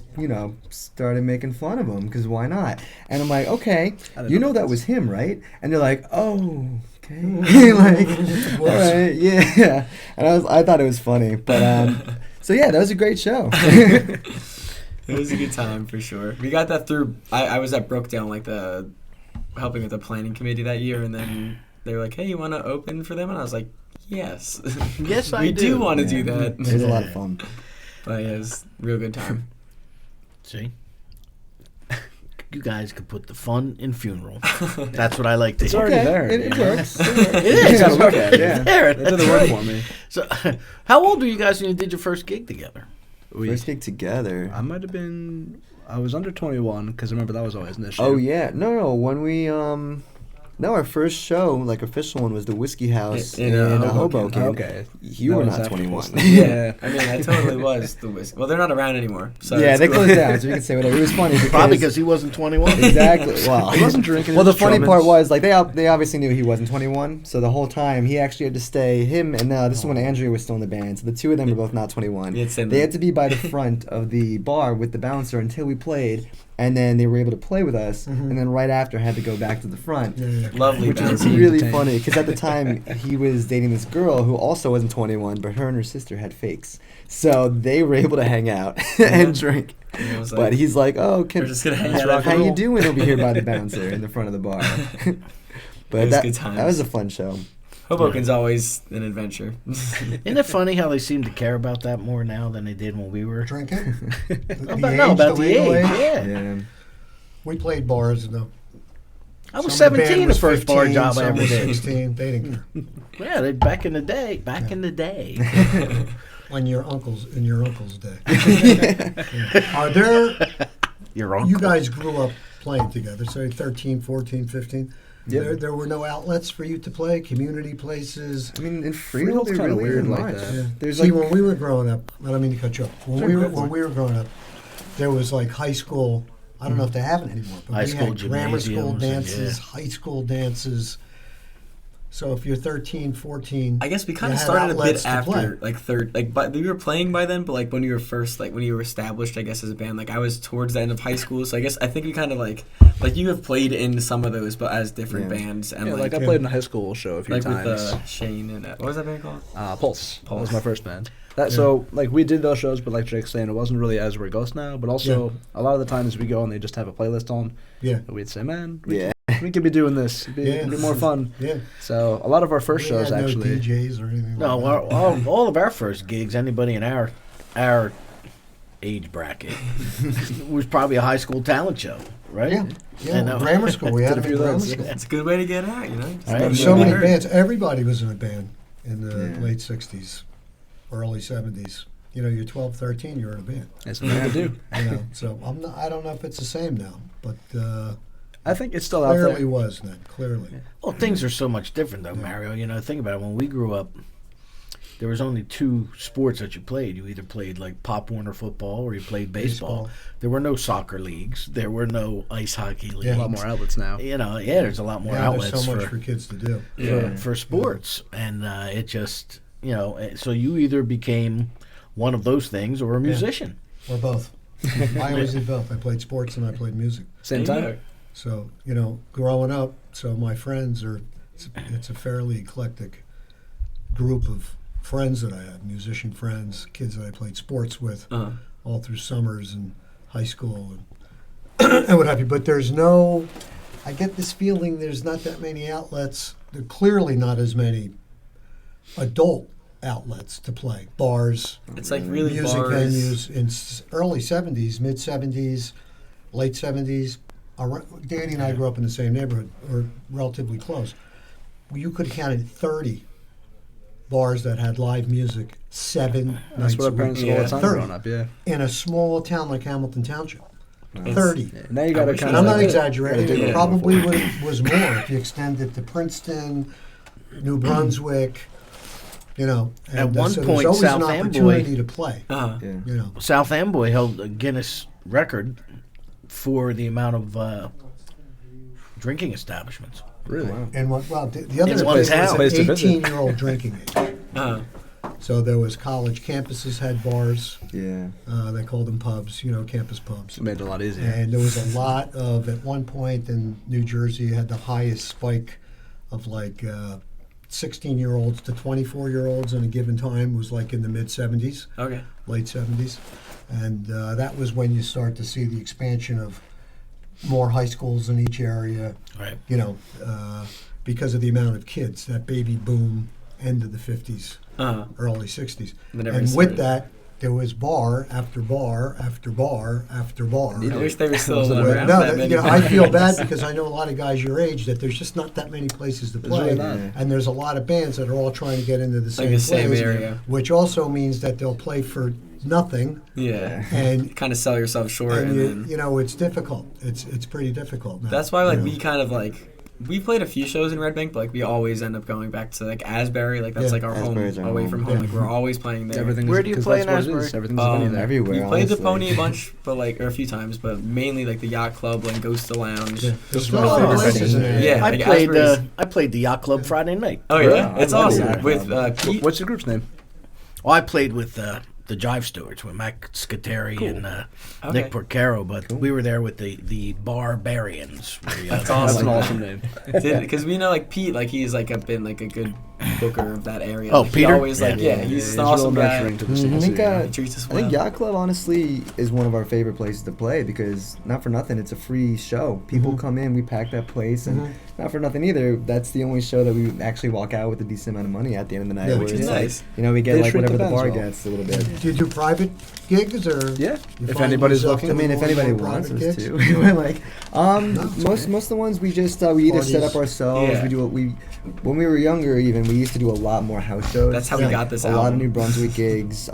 started making fun of him because why not? And I'm like, okay, you know that was him, right? And they're like, oh, okay, like, all right, yeah. And I thought it was funny, but so yeah, that was a great show. It was a good time for sure. We got that through. I was at Brookdale, like helping with the planning committee that year, and then they were like, "Hey, you want to open for them?" And I was like, "Yes, Yes, I we do do. want to Yeah. do It was that." a lot of fun. But yeah, it was a real good time. See, you guys could put the fun in funeral. That's what I like to It's hear. already Okay, there. it you know? works. It You is. gotta look at it, yeah. There, They did the that's work right. for me. So, how old were you guys when you did your first gig together? First gig together. I might have been. I was under 21 because remember that was always an issue. Oh yeah, no. When we our first show, like official one, was the Whiskey House In, in, Hoboken. Hoboken. Okay. You That were was not after 21. this. Yeah. I mean, I totally was the whiskey. Well, they're not around anymore. So yeah, it's they cool. closed down, so you can say whatever. It was funny because Probably because he wasn't 21. exactly. Well, He wasn't drinking. Well, he the was funny drumming. part was like they obviously knew he wasn't 21, so the whole time he actually had to stay. Him and this is when Andrea was still in the band, so the two of them were both not 21. We had sent They them. had to be by the front of the bar with the bouncer until we played, and then they were able to play with us, and then right after had to go back to the front. Yeah. Lovely Which is bouncer. really Entertained. funny because at the time he was dating this girl who also wasn't 21, but her and her sister had fakes, so they were able to hang out and drink. And I was But like, he's like, "Oh, we're just gonna hang how out. you roll. doing over here by the bouncer in the front of the bar?" It But was that good times. that was a fun show. Hoboken's always an adventure. Isn't it funny how they seem to care about that more now than they did when we were? Drinking? About the legal age. Yeah. Yeah. We played bars, and I was some of the band 17 the was first bar 15, job I some ever was did. 16. They didn't care. Yeah, back in the day. Back in the day. In your uncle's day. Yeah. Are there? Your uncle. You guys grew up playing together, so 13, 14, 15. Yep. There were no outlets for you to play, community places. I mean, in Freehold's Freehold, there kinda really weird isn't like much. that. Yeah. There's See, like when we were growing up, I don't mean to cut you off. When we were growing up, there was like high school. I don't know if they have it anymore, but High we school had grammar school gymnasiums and, dances, high school dances. So if you're 13, 14, I guess we kind you of had started a outlets bit to play. after, like third, like, but we were playing by then. But like when you were first, like when you were established, I guess as a band, like I was towards the end of high school, so I think we kind of like you have played in some of those, but as different Yeah. bands, and Yeah, like like I played in a high school show a few like with times. Shane and what was that band called? Pulse. That was Pulse. my first band. So like we did those shows, but like Jake's saying, it wasn't really as we're ghosts now. But also a lot of the times we go and they just have a playlist on. yeah. And we'd say, man, yeah. we could be doing this. It'd be more fun. Yeah. So a lot of our first We shows had actually. no DJs or anything. No, like that. all of our first gigs, anybody in our age bracket, was probably a high school talent show, right? Yeah. I Yeah. know. Grammar school. We had Did a them few in of grammar those, school. It's a good way to get out, you know. Just Right. let There's it so be many heard. bands. Everybody was in a band in the Yeah. late 60s, early 70s. You know, you're 12, 13, you're in a band. That's what we have to do. You know, so I don't know if it's the same now, but I think it's still out clearly there. was then. Clearly. Well, things are so much different though, Mario. You know, think about it. When we grew up, there was only two sports that you played. You either played like Pop Warner football or you played baseball. There were no soccer leagues. There were no ice hockey leagues. Yeah. A lot more outlets now. You know, there's a lot more Yeah, outlets there's so much for for kids to do. for sports, and it just so you either became one of those things or a musician. Or both. I always did both. I played sports and I played music. Same time. So, you know, growing up, so my friends it's a fairly eclectic group of friends that I have, musician friends, kids that I played sports with all through summers and high school and what have you. But I get this feeling there's not that many outlets. There are clearly not as many adult outlets to play. Bars, It's like really music bars. venues in early 70s, mid 70s, late 70s. Danny and I grew up in the same neighborhood, or relatively close. You could have counted 30 bars that had live music 7 That's nights what our a parents week. said all the time 30 growing up. Yeah. in a small town like Hamilton Township. 30. Now you got to wish kind And of. I'm not exaggerating. Yeah. It probably was more if you extend it to Princeton, New Brunswick, you know. At And, one so point, there's always South an Amboy- opportunity to play. Uh-huh. Yeah. You know. South Amboy held a Guinness record for the amount of drinking establishments. Really? Wow. And the other In one place town. was Place to an visit. 18-year-old drinking age. Uh-huh. So there was college campuses had bars. Yeah. They called them pubs, you know, campus pubs. It made it a lot easier. And there was a lot of, at one point in New Jersey, you had the highest spike of like 16-year-olds to 24-year-olds in a given time was like in the mid-70s, Okay. late 70s. And that was when you start to see the expansion of more high schools in each area, Right. you know, because of the amount of kids, that baby boom, end of the 50s, Uh-huh. early 60s. Then And everybody with started. that, there was bar after bar after bar after bar. I wish they were still Wasn't around No, that many. you know, I feel bad because I know a lot of guys your age that there's just not that many places to There's play, really not. and there's a lot of bands that are all trying to get into the Like same the same place, area. which also means that they'll play for nothing, Yeah. and Kind of sell yourself short, and and then you know it's difficult. It's pretty difficult. Now, that's why like you we know. kind of like we played a few shows in Red Bank, but like we always end up going back to like Asbury. Like that's Yeah. like our home Asbury's our away home. from home. Yeah. Like we're always playing there. Everything Where is, do you 'cause play that's in what it is. Asbury? Everything's a venue there. Everywhere. We played the honestly. Pony a bunch, but like or a few times, but mainly like the Yacht Club, like Ghost the Lounge. Yeah. Those There's are still a my lot of favorite places in venues. there. Yeah. I like played Asbury's- I played the Yacht Club Friday night. Oh Really? yeah, it's I love awesome Yacht with Club. Pete. What's your group's name? Well, I played with the Jive Stewards with Mac Scuteri and Okay. Nick Porcaro, but we were there with the Barbarians. That's That's awesome. an awesome name. Because we know like Pete, like he's like been like a good booker of that area. Oh, like, Peter? He always like Yeah. he's He's an awesome real guy. nurturing to the I scene, think too, yeah. He treats us I well. think Yacht Club honestly is one of our favorite places to play because not for nothing, it's a free show. People come in, we pack that place, and not for nothing either. That's the only show that we actually walk out with a decent amount of money at the end of the night. Yeah. where Which is it's like, nice. you know, we get They like treat the whatever the bands bar well. gets a little bit. Do you do private gigs or? Yeah. you If find anybody's yourself looking. I mean, if doing more anybody wants private us gigs? to, we're like, it's most okay. most of the ones we just we either set up Parties. ourselves. Yeah. We do when we were younger. Even we used to do a lot more house shows. That's how we Yeah. got this a lot of album. New Brunswick gigs.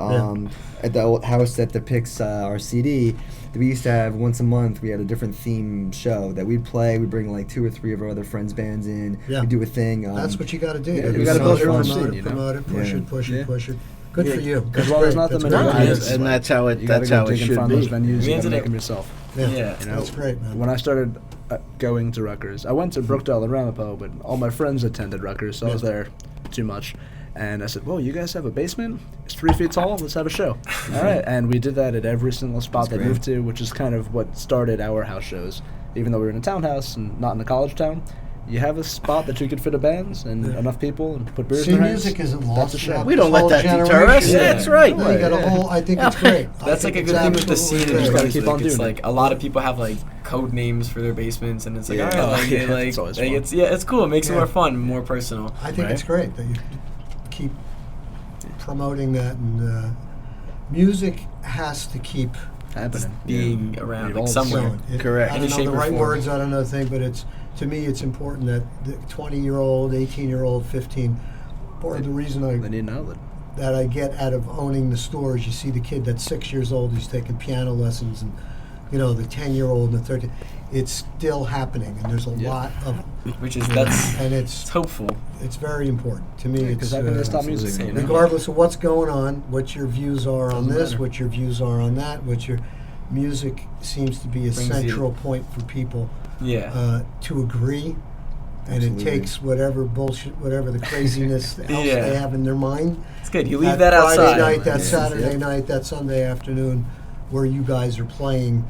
At the old house that depicts our CD, we used to have once a month. We had a different theme show that we'd play. We'd bring like 2 or 3 of our other friends' bands in. Yeah. We'd do a thing. That's what you got to do. yeah, You you gotta gotta build your own promote scene, it, you know? promote it, push Yeah. it, push Yeah. it, push it. Good for you. As well, there's not that That's many great. venues. and that's how it You gotta that's go how it dig and should find be. those venues. We You gotta ended make up- them yourself. Yeah, Yeah. You know, that's great, man. When I started going to Rutgers, I went to Brookdale and Ramapo, but all my friends attended Rutgers, so I was there too much. And I said, "Whoa, you guys have a basement? It's 3 feet tall. Let's have a show." All right, and we did that at every single spot they great. moved to, which is kind of what started our house shows. Even though we were in a townhouse and not in a college town, you have a spot that you could fit a band and enough people and put beers See, in their hands. music isn't That's lost. a You shame. have We this don't let whole that deter generation. us. Yeah. That's right. No, you got a whole. I think it's great. I That's think like a it's good thing with the absolutely scene in great. gotta keep on music. It's doing like a lot of people have like code names for their basements, and it's like, Yeah. all right, like, Yeah, like, it's always like, fun. it's cool. It makes it Yeah. more fun, more personal. I think Right. it's great that you keep promoting that, and music has to keep Happening. Being around like Evolves. somewhere. going. Correct. I Any don't know shape the or right form. words. I don't know the thing, but to me, it's important that the 20-year-old, 18-year-old, 15. Part of the reason They need an outlet. that I get out of owning the stores, you see the kid that's 6 years old who's taking piano lessons, and the 10-year-old and the 13. It's still happening, and there's a Yeah. lot of, Which is that's and it's hopeful. it's very important to me. Because It's how can they stop music? absolutely. You know? regardless of what's going on, what your views are on Doesn't this, matter. what your views are on that, what your music seems to be a Brings you- central point for people Yeah. to agree, and Absolutely. it takes whatever bullshit, whatever the craziness else Yeah. they have in their mind. It's good. You leave that Friday outside. night, that Yeah. Saturday Yeah. night, that Sunday afternoon, where you guys are playing,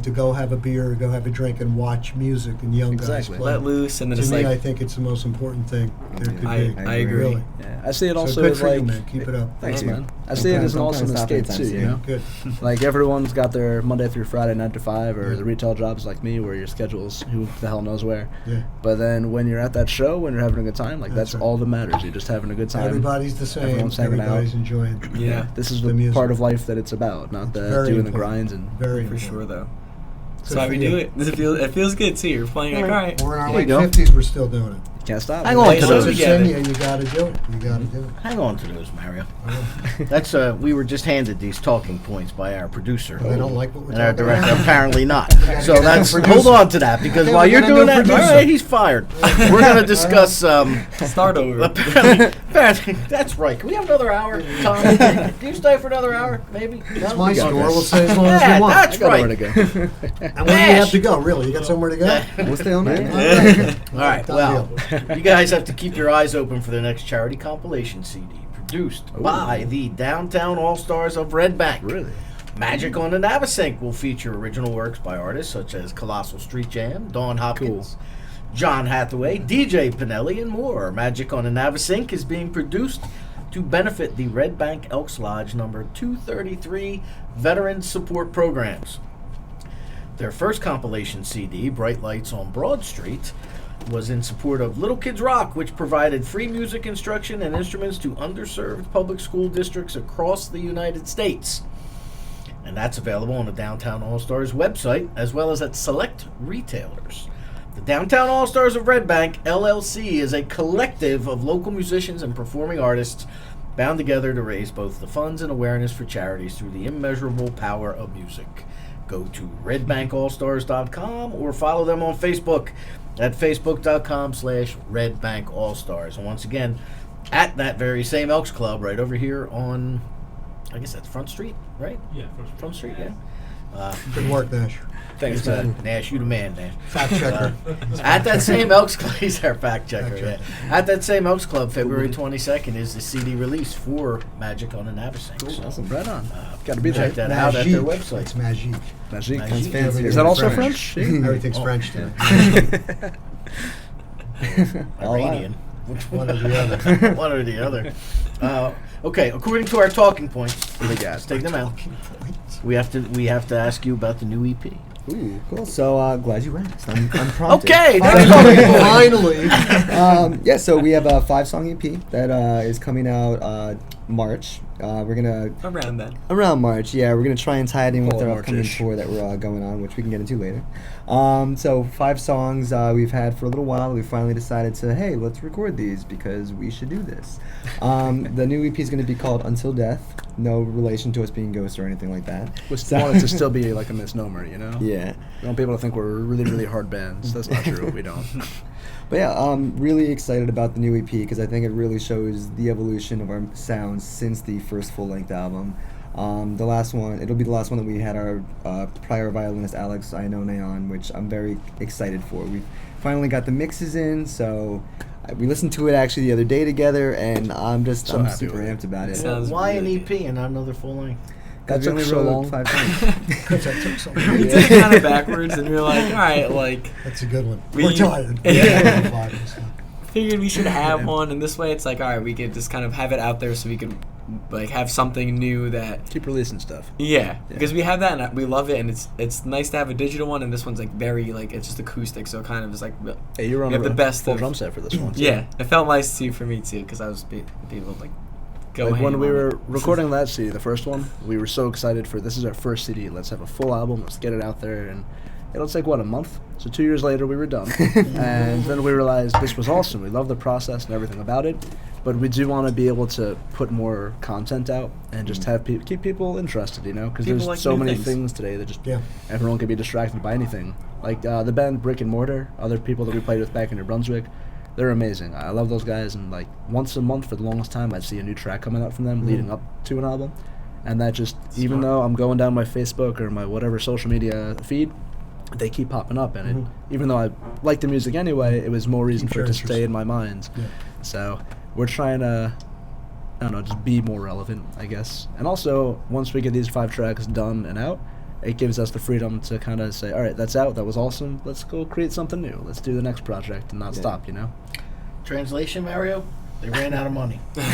to go have a beer, go have a drink, and watch music and young Exactly. guys play. Let loose, and then To it's me, I like think it's the most important thing there could I be. agree. Really. Yeah, I see it also So good as for like. you, man. Keep it up. Thanks, Thank you. man. I see it as an I'm awesome kinda escape stopping too. anytime You know, Good. like everyone's got their Monday through Friday 9 to 5, or the retail jobs like me, where your schedule's who the hell knows where. Yeah. But then when you're at that show, when you're having a good time, like That's that's right. all that matters. You're just having a good time. Everybody's the same. Everyone's hanging out. Everybody's enjoying. Yeah. This is The the music. part of life that it's about, not the very doing the important. grinds and. Very for important. sure though. Good So how for we you. do it? It feels good too. You're playing like all right. We're in our There late you go. 50s. We're still doing it. Can't stop. Hang man. on Play to songs those. Once it's in together. you, you got to do it. You got to do it. Hang on to those, Mario. That's we were just handed these talking points by our producer. But I don't like what we're And our talking director, about. apparently not. gotta So get a that's new hold producer. on to that, because Okay, while we you're got a doing new that, all producer. right, he's fired. We're going to discuss. Start over. Apparently, that's right. Can we have another hour, Tom? Do you stay for another hour, maybe? It's No? my Okay. store. We'll stay as long as Yeah, we want. that's I got right. nowhere to go. And where do you have to go? Really? You got somewhere to go? We'll stay on night. All right. Done Well, deal. you guys have to keep your eyes open for the next charity compilation CD produced by the Downtown All Stars of Red Bank. Really? Magic on the Navasink will feature original works by artists such as Colossal Street Jam, Dawn Hopkins, John Hathaway, DJ Pinelli, and more. Magic on the Navasink is being produced to benefit the Red Bank Elks Lodge number 233 Veteran Support Programs. Their first compilation CD, Bright Lights on Broad Street, was in support of Little Kids Rock, which provided free music instruction and instruments to underserved public school districts across the United States. And that's available on the Downtown All-Stars website, as well as at select retailers. The Downtown All-Stars of Red Bank, LLC, is a collective of local musicians and performing artists bound together to raise both the funds and awareness for charities through the immeasurable power of music. Go to redbankallstars.com or follow them on Facebook at facebook.com/redbankallstars. And once again, at that very same Elks Club right over here on, I guess that's Front Street, right? Yeah, Front Street, yeah. Good work, Nash. Thanks, man. Nash, you the man, Nash. Fact checker. At that same Elks Club, he's our fact checker. Fact checker. Yeah. At that same Elks Club, February 22nd is the CD release for Magic on the Navasink. So, Awesome. Right on. Got to be there. check that out at their Magique. website. It's magique. Magic. Magic. That's fancy. Is that also French? Everything's Oh. French to me. Iranian. Which One or the other. one or the other. Okay, according to our talking points, let's take them out. We have to ask you about the new EP. Ooh, cool. So glad you asked. I'm prompted. Okay, next talking point. Finally. Yeah, so we have a 5-song EP that is coming out March. We're gonna Around then. around March. Yeah, we're gonna try and tie it in with Fall our upcoming March-ish. tour that we're going on, which we can get into later. So 5 songs we've had for a little while. We finally decided to, hey, let's record these because we should do this. The new EP is gonna be called Until Death. No relation to us being ghosts or anything like that. We want it to still be like a misnomer, you know? Yeah. We want people to think we're really, really hard bands. That's not true. We don't. But yeah, I'm really excited about the new EP because I think it really shows the evolution of our sounds since the first full-length album. The last one, it'll be the last one that we had our prior violinist Alex Iannone on, which I'm very excited for. We finally got the mixes in, so we listened to it actually the other day together, and I'm So I'm happy super with it. amped about it. Sounds Why really an EP and not another full length? That We took only so wrote long. 5 times. Because that took so We long. did it kind of backwards, and we were like, all right, like, That's a good one. We- We're tired. Yeah. Five and stuff. figured we should have one, and this way it's like, all right, we could just kind of have it out there so we could, like, have something new that, Keep releasing stuff. yeah, because we have that, and we love it, and it's nice to have a digital one, and this one's, like, very, like, it's just acoustic, so kind of just, like, Hey, you were on We have a the best full of- drum set for this one. Too. yeah, it felt nice, too, for me, too, because I was people, like, go Like ham when we on were it. recording that CD, the first one, we were so excited for this is our first CD. Let's have a full album. Let's get it out there, and it'll take what, a month. So 2 years later, we were done, and then we realized this was awesome. We love the process and everything about it, but we do want to be able to put more content out and just have keep people interested, you know, because People there's like so new many things. things today that just Yeah. everyone can be distracted by anything. Like the band Brick and Mortar, other people that we played with back in New Brunswick. They're amazing. I love those guys, and like once a month for the longest time, I'd see a new track coming out from them leading up to an album, and that just even though I'm going down my Facebook or my whatever social media feed, they keep popping up, and it, even though I like the music anyway, it was more reason Keeps for your it to interest. stay in my mind. Yeah. So we're trying to, I don't know, just be more relevant, I guess. And also, once we get these 5 tracks done and out, it gives us the freedom to kind of say, all right, that's out, that was awesome, let's go create something new. Let's do the next project and not stop, you know? Translation, Mario? They ran out of money. He's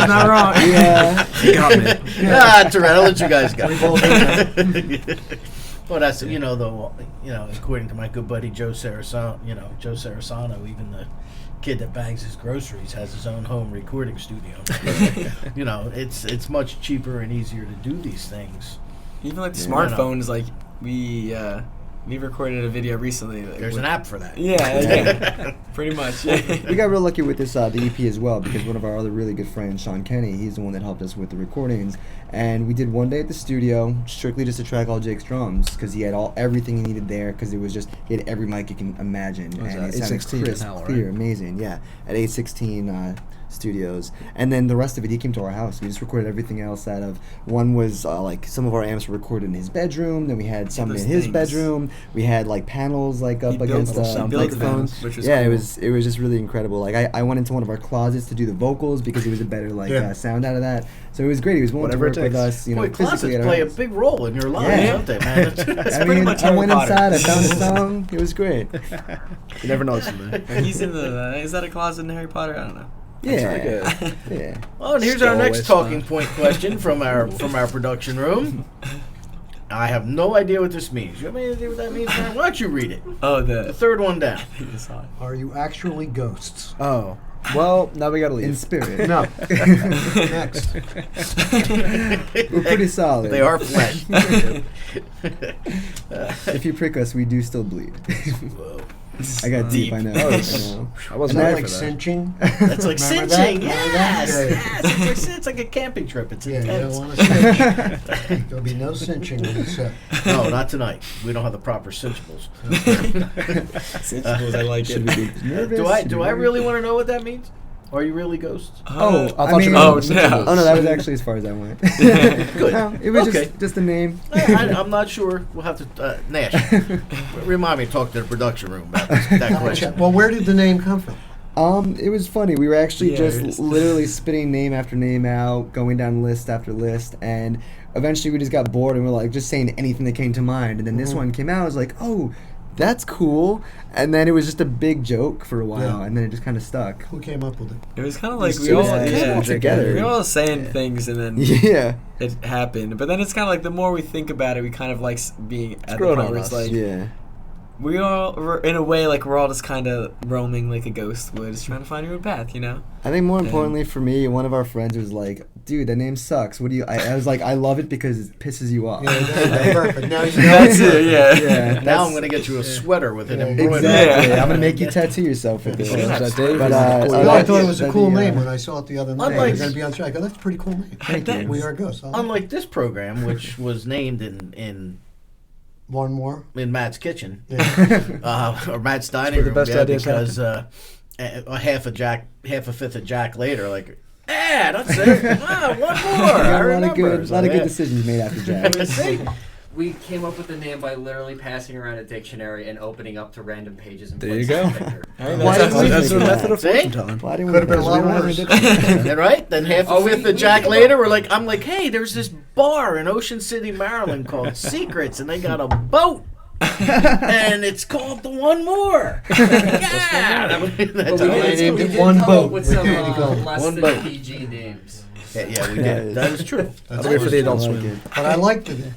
not wrong. Yeah. You got me. Ah, Toretto, I'll let you guys go. We've all been Well, that's though, according to my good buddy Joe Sarasano, Joe Sarasano, even the kid that bags his groceries has his own home recording studio. It's much cheaper and easier to do these things. Even like the Yeah. smartphones, like we recorded a video recently. Like, There's an app for that. Yeah, pretty much. We got real lucky with this the EP as well, because one of our other really good friends, Sean Kenny, he's the one that helped us with the recordings, and we did one day at the studio strictly just to track all Jake's drums, because he had everything he needed there, because it was just he had every mic you can imagine, What was and that, it sounded 816 crisp, Howell, right? clear, amazing, yeah, at 816 Studios, and then the rest of it he came to our house. We just recorded everything else out of one was like some of our amps were recorded in his bedroom, then we had some those in his things. bedroom, we had like panels like up He built against little sound microphones. panels, which was Yeah, cool. it was just really incredible. Like I went into one of our closets to do the vocals because it was a better Yeah. sound out of that. So it was great. He was willing Whatever to it work with takes. us, Boy, physically closets at our play a house. big role in your lives, Yeah. don't they, man? That's I pretty mean, much I Harry went Potter. inside. I found a song. It was great. You never know something. He's in the. Is that a closet in Harry Potter? I don't know. Yeah, like yeah. Well, and here's our Stowaway next style. talking point question from our production room. I have no idea what this means. You have any idea what that means, man? Why don't you read it? Oh, The the. third one down. Are you actually ghosts? Oh, well, now we gotta leave. In spirit. No. Next. We're pretty solid. They are flesh. If you prick us, we do still bleed. Whoa. I got deep. I know. Oh, I it's- know. I wasn't Isn't that ready like for that. cinching? That's like Remember cinching. that? Remember that? Yes. It's like a camping trip. It's Yeah, you don't intense. want to cinch. There'll be no cinching when you set. No, not tonight. We don't have the proper cinchables. I like Should we it. be nervous? Do I Should we really want to know what that means? Are you really ghosts? Oh, I thought I you mean- meant Oh, the no. Sentinels. Oh no, that was actually as far as I went. Good. No, it was Okay. just a name. I'm not sure. We'll have to Nash. Remind me to talk to the production room about that question. Well, where did the name come from? It was funny. We were actually Yeah, it is. just literally spitting name after name out, going down list after list, and eventually we just got bored and we're like just saying anything that came to mind. And then this one came out. I was like, oh, that's cool. And then it was just a big joke for a while, Yeah. and then it just kind of stuck. Who came up with it? It was kind of like we It all, was kind of yeah, all together. we were all saying things and then Yeah, it happened. But then it's kind of like the more we think about it, we kind of like being at the growing point on where it's us. like yeah. we're in a way like we're all just kind of roaming like a ghost would, just trying to find your own path, you know? I think more And- importantly for me, one of our friends was like, "Dude, that name sucks. What do you?" I was like, "I love it because it pisses you off." Yeah, that's perfect. Now you know. That's it, yeah. Yeah, Now that's- I'm going to get you a sweater with it Yeah, embroidered. Exactly. Yeah. I'm gonna make you tattoo yourself with this. Oh, is that Dave? But, Well, I thought it was a that'd cool be, name when I saw it the other night. Unlike- We're going to be on track. I go, that's a pretty cool name. Thank you. We Are Ghosts. I like it. Unlike this program, which was named in One more. Matt's kitchen, Yeah. or Matt's dining where the room, best yeah, ideas because a half a fifth of Jack later, like, that's it. One more. We got I a lot remember. of good, So, lot of yeah. good decisions made after Jack. See? We came up with the name by literally passing around a dictionary and opening up to random pages and There you placing go. a finger. Hey, Why that's didn't we That's think a of method that? of See? fortune telling. Why didn't Could have we been a lot worse. And right? Then half Oh, a fifth we of Jack came later, I'm like, hey, there's this bar in Ocean City, Maryland called Secrets, and they got a boat. And it's called the OneMore. Yeah, that's we how did- it named is. it One Boat. With We some can't go. less One than boat. PG names. Yeah, we did. That is true. That's I'll wait for the awesome. adult I like swim. it. But I like the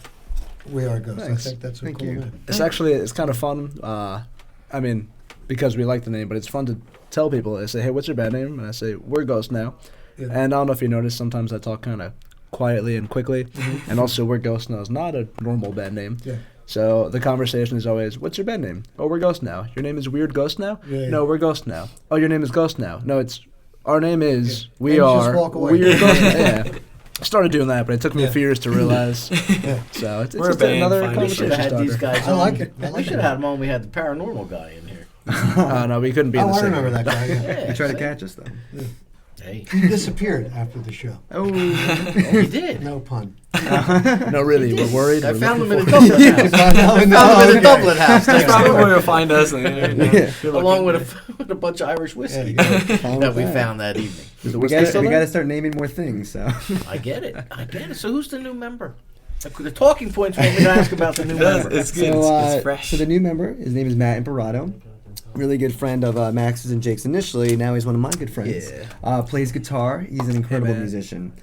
We Are Ghosts. Thanks. I think that's a Thank cool you. name. It's kind of fun. I mean, because we like the name, but it's fun to tell people. They say, "Hey, what's your band name?" And I say, "We're Ghost Now." Yeah. And I don't know if you noticed, sometimes I talk kind of quietly and quickly. And also, We're Ghost Now is not a normal band name. Yeah. So the conversation is always, "What's your band name?" "Oh, we're Ghost Now." "Your name is Weird Ghost Now?" Yeah, yeah. "No, we're Ghost Now." "Oh, your name is Ghost Now?" "No, it's our name is Yeah. we And you just are walk away. Weird Ghost Now." Yeah. I started doing that, but it took me a Yeah. few years to realize. Yeah. So it's We're a just band, another finally. We should conversation have had these starter. guys I on. like it. I We like should it. have had them on. We had the paranormal guy in here. Oh, no, we couldn't be in Oh, the I same remember room. that guy. Yeah. Yeah, You tried to see? catch us though. Hey, He disappeared after the show. Oh. he did. No pun. No, really, we're worried. I We're found him looking in a Dublin house. Found Found him in a Dublin house. That's next probably door. where you'll find us. Along with a bunch of Irish whiskey Yeah, that we found that evening. Is the We whiskey gotta, still we there? gotta start naming more things. So. I get it. So who's the new member? The talking points want me to ask about the new member. It's good. So, It's fresh. so the new member, his name is Matt Imperato. Really good friend of Max's and Jake's initially. Now he's one of my good friends. Yeah. Plays guitar. He's an incredible man. musician.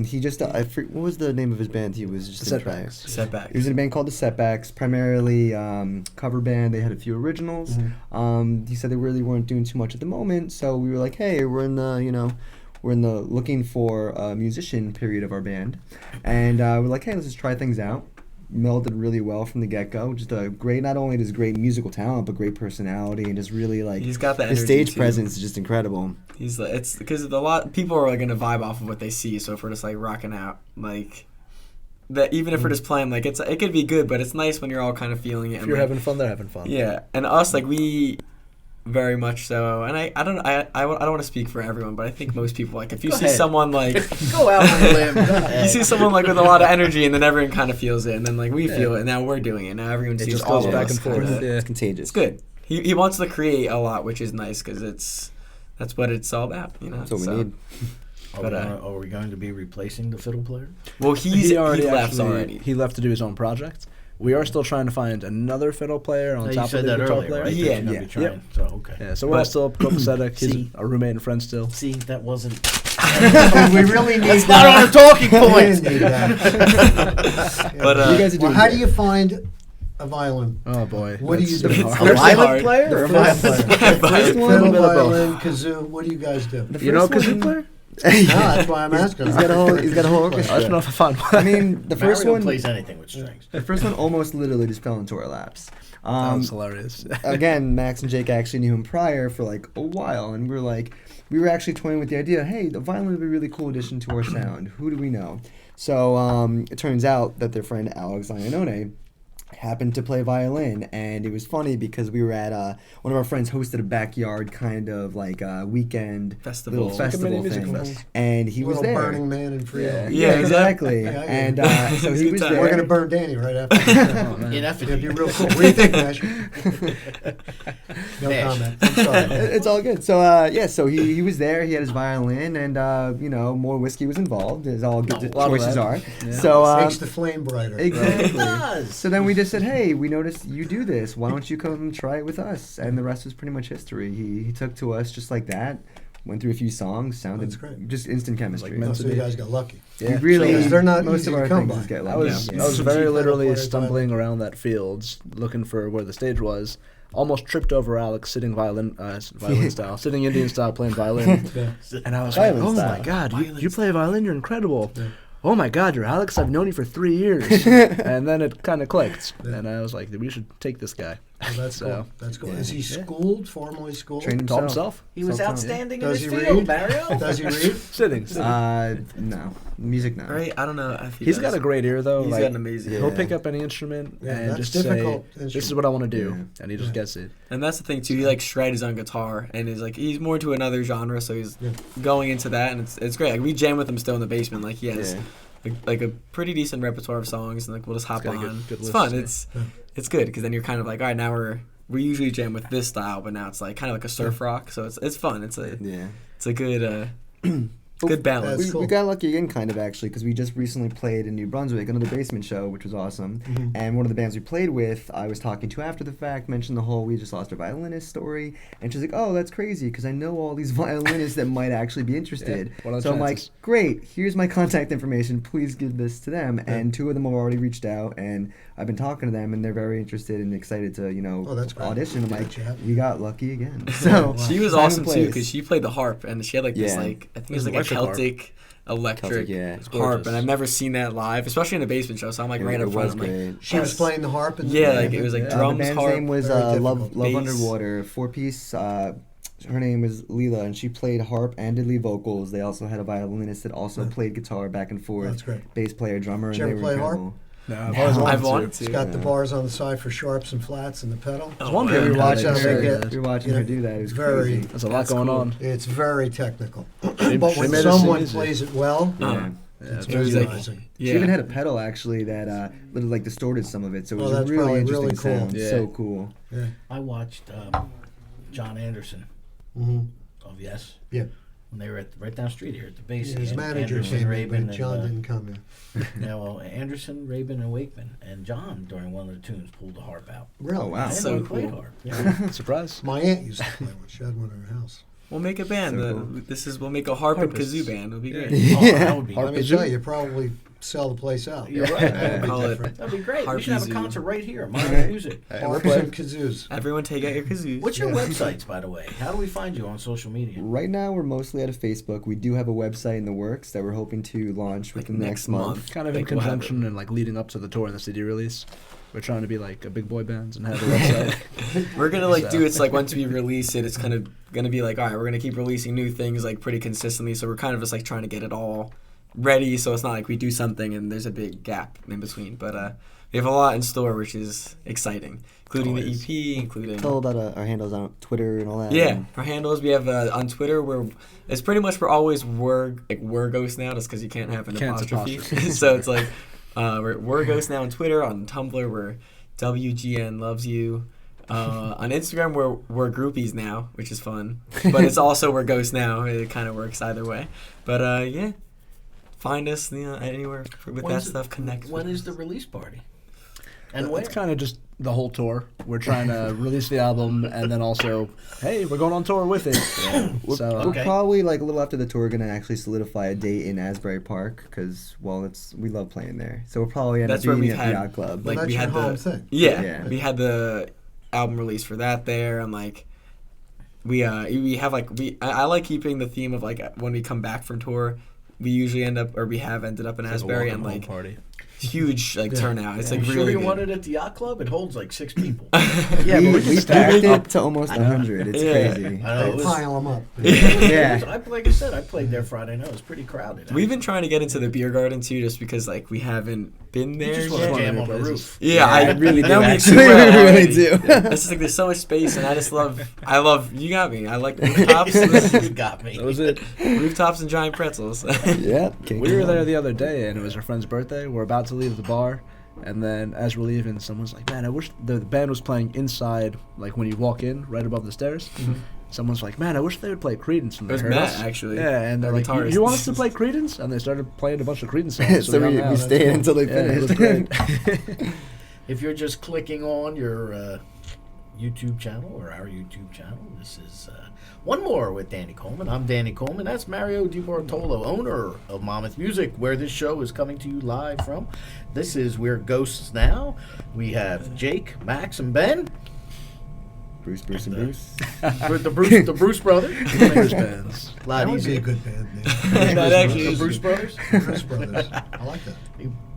He just what was the name of his band? He was just The in track. Setbacks. Setbacks. He was in a band called The Setbacks, primarily cover band. They had a few originals. He said they really weren't doing too much at the moment, so we were like, hey, we're in the looking for a musician period of our band, and we're like, hey, let's just try things out. Melded really well from the get-go. Just a great, not only just great musical talent, but great personality, and just really like He's got the his energy, stage too. presence is just incredible. He's like, it's because a lot people are like gonna vibe off of what they see. So if we're just like rocking out, like that, even if we're just playing, like it could be good, but it's nice when you're all kind of feeling it. If and, you're like, having fun, they're having fun. yeah, and us like we very much so, and I don't want to speak for everyone, but I think most people like if you Go see ahead. someone like Go out on a limb. Go ahead. you see someone like with a lot of energy, and then everyone kind of feels it, and then like we feel it, and now we're doing it. Now everyone It sees just all goes of back us and forth. kinda- Yeah. It's contagious. It's good. He wants to create a lot, which is nice because that's what it's all about, you know. That's what we So- need. Are we going to be replacing the fiddle player? Well, he left actually- already. He left to do his own project. We are still trying to find another fiddle player on No, you top of said the that guitar earlier, player. right? That Yeah, you're gonna yeah. be trying. So okay. Yeah, so we're all But- still copacetic. He's See. a roommate and friend still. See, that wasn't. we really need That's not on a talking We point. need that. But you guys are Well, doing how good. do you find a violin? Oh boy. What do you That's do? hard. It's A violin hard. player or a The violin first- player? First one, Fiddle, bit of both. violin, kazoo. What do you guys do? The You know first kazoo one- player? No, that's why I'm asking. He's got a whole orchestra. I don't know if I found one. I mean, the first Mario one, plays anything with strings. the first one almost literally just fell into our laps. That was hilarious. Again, Max and Jake actually knew him prior for like a while, and we were actually toying with the idea, hey, the violin would be a really cool addition to our sound. Who do we know? So it turns out that their friend Alex Iannone happened to play violin, and it was funny because we were at one of our friends hosted a backyard kind of like weekend Festival. little Like a festival mini music thing, fest. and he was Little there. Burning Man in Freedom. Yeah, exactly. Yeah, I get And it. so It's he a good was time. there. We're gonna burn Danny right after. the show. In It'd effigy. be real cool. What do you think, Nash? No Nash. comment. I'm sorry. It's all good. So so he was there. He had his violin, and more whiskey was involved, as all good lot of choices that. are. Yeah. So Makes the flame brighter. exactly. It does. So then we just said, hey, we noticed you do this. Why don't you come try it with us? And the rest was pretty much history. He took to us just like that. Went through a few songs. Sounded That's great. just instant chemistry. meant Oh, to so you be. guys got lucky. We really, Because they're not most easy of to our come things by. just get I like was that. I was Some very cheap literally pedal players, stumbling around that field looking for where the stage was. Almost tripped over Alex sitting violin style, sitting Indian style playing violin. And I was like, Violin oh style. my God, you play violin? You're incredible. Oh my God, you're Alex. I've known you for 3 years. And then it kind of clicked. And I was like, we should take this guy. Well, that's So, cool. That's cool. yeah. Is he schooled? Formally schooled? Trained Taught himself. himself. He was Self-taught. outstanding Does in he his field, read? Mario. Does he read? Sitting. No. Music, no. Right? I don't know if he He's does. got a great ear, though. He's like, got an amazing He'll Yeah. pick up any instrument Yeah, and that's just difficult say, "This is instrument. what I want to do," Yeah. and he just Yeah. gets it. And that's the thing too. He like shreds on guitar, and is like he's more to another genre, so he's Yeah. going into that, and it's great. Like we jam with him still in the basement. Like he has Yeah. like a pretty decent repertoire of songs, and like we'll just hop got a on. good It's list, fun. yeah. It's good because then you're kind of like, all right, now we usually jam with this style, but now it's like kind of like a surf rock, so it's fun. It's a good good balance. That's cool. We got lucky again, kind of, actually, because we just recently played in New Brunswick, another basement show, which was awesome. And one of the bands we played with, I was talking to after the fact, mentioned the whole we just lost our violinist story. And she's like, oh, that's crazy, because I know all these violinists that might actually be interested. what are the So I'm like, chances? great, here's my contact information. Please give this to them. And 2 of them have already reached out, and I've been talking to them, and they're very interested and excited to, Oh, that's great. audition. I'm Yeah, like, you have- we got lucky again. So She was time and awesome too place. because she played the harp and she had like this Yeah. like I think it was like a Electric harp. Celtic electric Celtic, yeah. It's harp, gorgeous. and I've never seen that live, especially in a basement show. So I'm like It, right it up front. was I'm like, great. She was playing the harp. And Yeah, like, it was like The drums, band's harp, name was very Love difficult. Love bass. Underwater, 4-piece. Her name was Leela, and she played harp and did lead vocals. They also had a violinist that also played guitar back and forth. That's great. Bass player, drummer, Did and you they ever were play harp? incredible. No, I've wanted It's to. got the Yeah. bars on the side for sharps and flats and the pedal. Oh, one wow. band we watch how how they they do get. You're watching Yeah. her do that. It was Very- crazy. There's a lot That's going cool. on. It's very technical. She But made when it seem someone easy. plays it well, Uh-huh. Yeah. it's It was like- mesmerizing. She Yeah. even had a pedal actually that little like distorted some of it, so it Oh, was a that's really probably interesting really cool. sound. Yeah. So cool. Yeah. I watched John Anderson hmm of Yes. Yeah. When they were right down the street here at the base. His and manager Anderson, came in, Rabin, but John and, didn't come in. yeah, well, Anderson, Rabin, and Wakeman, and John during one of the tunes pulled the harp out. Really? Oh, wow. I didn't So know he played cool. harp. Yeah. Surprise. My aunt used to play one. She had one in her house. We'll make a band. So cool. We'll make a harp and Harpist. kazoo band. It'll be Yeah. great. Oh, that would be Let me Harpazoo? tell you, probably sell the place out. You're right. That would be Call it- different. That'd be great. We should have a Harpazoo. concert right here. Modern music. Harps and kazoos. Everyone take out your kazoos. What's your Yeah. websites, by the way? How do we find you on social media? Right now, we're mostly out of Facebook. We do have a website in the works that we're hoping to launch Like within the next month. Kind of in Like, we'll have conjunction and like leading up to the tour and the CD release. We're trying to be like a big boy band and have a website. We're gonna like So- do it's like once we release it, it's kind of gonna be like all right, we're gonna keep releasing new things like pretty consistently. So we're kind of just like trying to get it all ready. So it's not like we do something and there's a big gap in between. But we have a lot in store, which is exciting, including Always. the EP, including Tell about our handles on Twitter and all that. yeah, our handles. We have on Twitter where it's pretty much we're always we're ghost now, just because you can't have an Can't apostrophe. apostrophe. So it's like we're ghost now on Twitter. On Tumblr we're WGN loves you. On Instagram we're groupies now, which is fun. But it's also we're ghost now. It kind of works either way. But yeah, find us anywhere with that When's- stuff. Connect. When with is us. the release party? And where? It's kind of just the whole tour. We're trying to release the album and then also, hey, we're going on tour with it. So We're Okay. probably like a little after the tour gonna actually solidify a date in Asbury Park because we love playing there. So we'll probably end That's up where being we've at the had, Yacht Club. like Well, we that's had your home the thing. Yeah. we had the album release for that there, and like we have like I like keeping the theme of like when we come back from tour, we usually end up or we have ended up in Asbury and like party. huge like Yeah. turnout. It's You like sure really you good. want it at the yacht club? It holds like 6 people. Yeah, We- but we stacked packed up. it to almost 100. It's Yeah. crazy. I know, it They was- pile them up. Yeah. Like I said, I played there Friday night. It was pretty crowded. We've been trying to get into the beer garden too, just because like we haven't been You there just want yet. to jam on the places. roof. Yeah, I really know do, me actually. too well We really already. do. It's just like there's so much space, and I love. You got me. I like rooftops, You got me. That was it. rooftops and giant pretzels. Yeah. We were there the other day, and it was our friend's birthday. We're about to leave the bar, and then as we're leaving, someone's like, "Man, I wish the band was playing inside, like when you walk in, right above the stairs." Someone's like, "Man, I wish they would play Creedence." And It was they heard Matt, us. actually, Yeah, and they're our like, guitarist. "You want us to play Creedence?" And they started playing a bunch of Creedence songs. So we hung out. stayed until they Yeah, it was finished. great. If you're just clicking on your YouTube channel or our YouTube channel, this is One More with Danny Coleman. I'm Danny Coleman. That's Mario DiBartolo, owner of Monmouth Music, where this show is coming to you live from. This is We're Ghosts Now. We have Jake, Max, and Ben. Bruce, and Bruce. The Bruce brothers. Bruce bands. A That lot would be a easier. good band name. That actually The is Bruce brothers. Bruce Brothers. I like that.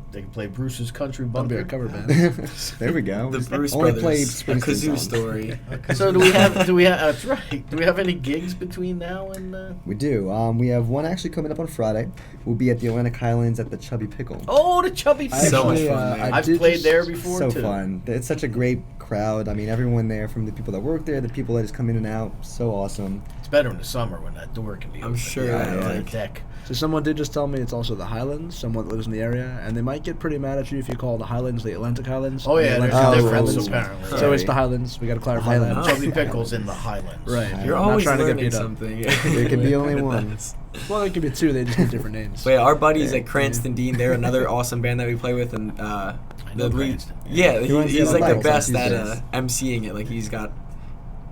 They can play Bruce's Country That'll be Bunker. our cover band. There we go. The Bruce Only Brothers, played a Springsteen kazoo songs. story. So do we have? That's right. Do we have any gigs between now and? We do. We have one actually coming up on Friday. We'll be at the Atlantic Highlands at the Chubby Pickle. Oh, the Chubby I Pickle. So much actually, fun, man. I I've did played just- there before So too. fun. It's such a great crowd. I mean, everyone there, from the people that work there, the people that just come in and out, so awesome. It's better in the summer when that door can be I'm open. sure, Yeah, like- deck. So someone did just tell me it's also the Highlands, someone that lives in the area, and they might get pretty mad at you if you call the Highlands the Atlantic Highlands. Oh, and yeah, the there's Atlantic a Oh, difference, Highlands. apparently. So it's the Highlands. We got to clarify Highlands. that. Chubby Pickles in the Highlands. Right. You're I'm not always trying to get learning beat up. something. There can be only Learning one. this. Well, it could be two. They just need different names. But yeah, our buddies Yeah. at Cranston Dean, they're another awesome band that we play with, and know the lead, Cranston. yeah, He runs the he's like the Bibles on best at Tuesdays. emceeing it. Like he's got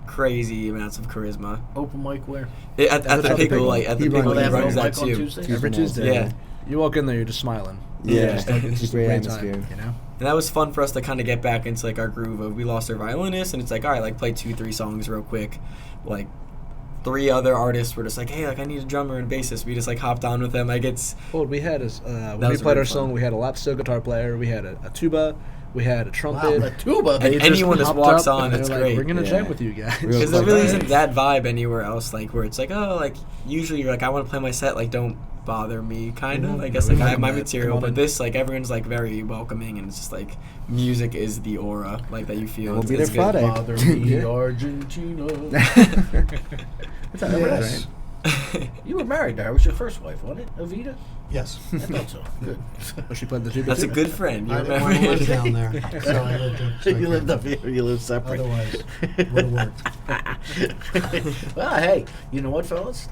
crazy amounts of charisma. Open mic where? At the the Pickle, Pickle. like at the He Pickle, runs he it. runs Open that mic on too. Tuesday? Every nights, Tuesday. Yeah. You walk in there, you're just smiling. Yeah. Just like, it's It's a just great time, atmosphere. you know? And that was fun for us to kind of get back into like our groove of we lost our violinist, and it's like all right, like play 2-3 songs real quick. Like 3 other artists were just like, hey, like I need a drummer and bassist. We just like hopped on with them. Like it's Well, we had when That we was played really our fun. song, we had a lap steel guitar player, we had a tuba, we had a trumpet. Wow, a tuba. And anyone just hopped walks up on, and they it's were like, great. We're gonna Yeah. jam with you guys. Real because there quick. really Right. isn't that vibe anywhere else. Like where it's like oh, like usually you're like I want to play my set, like don't bother me, kind of. I guess like I have my material, Come on but in. this like everyone's like very welcoming, and it's just like music is the aura like that you feel. We'll It's- be there it's good. Friday. Bother me, Yeah. Argentina. That's how Remember that that? is, right? You were married there. It was your first wife, wasn't it? Avita? Yes. I thought so. Good. Oh, she played the tuba. That's a too? good friend. You I didn't want to remember live it? down there, so I lived up. You lived up here. You lived separate. Otherwise, would have worked. Well, hey, you know what, fellas?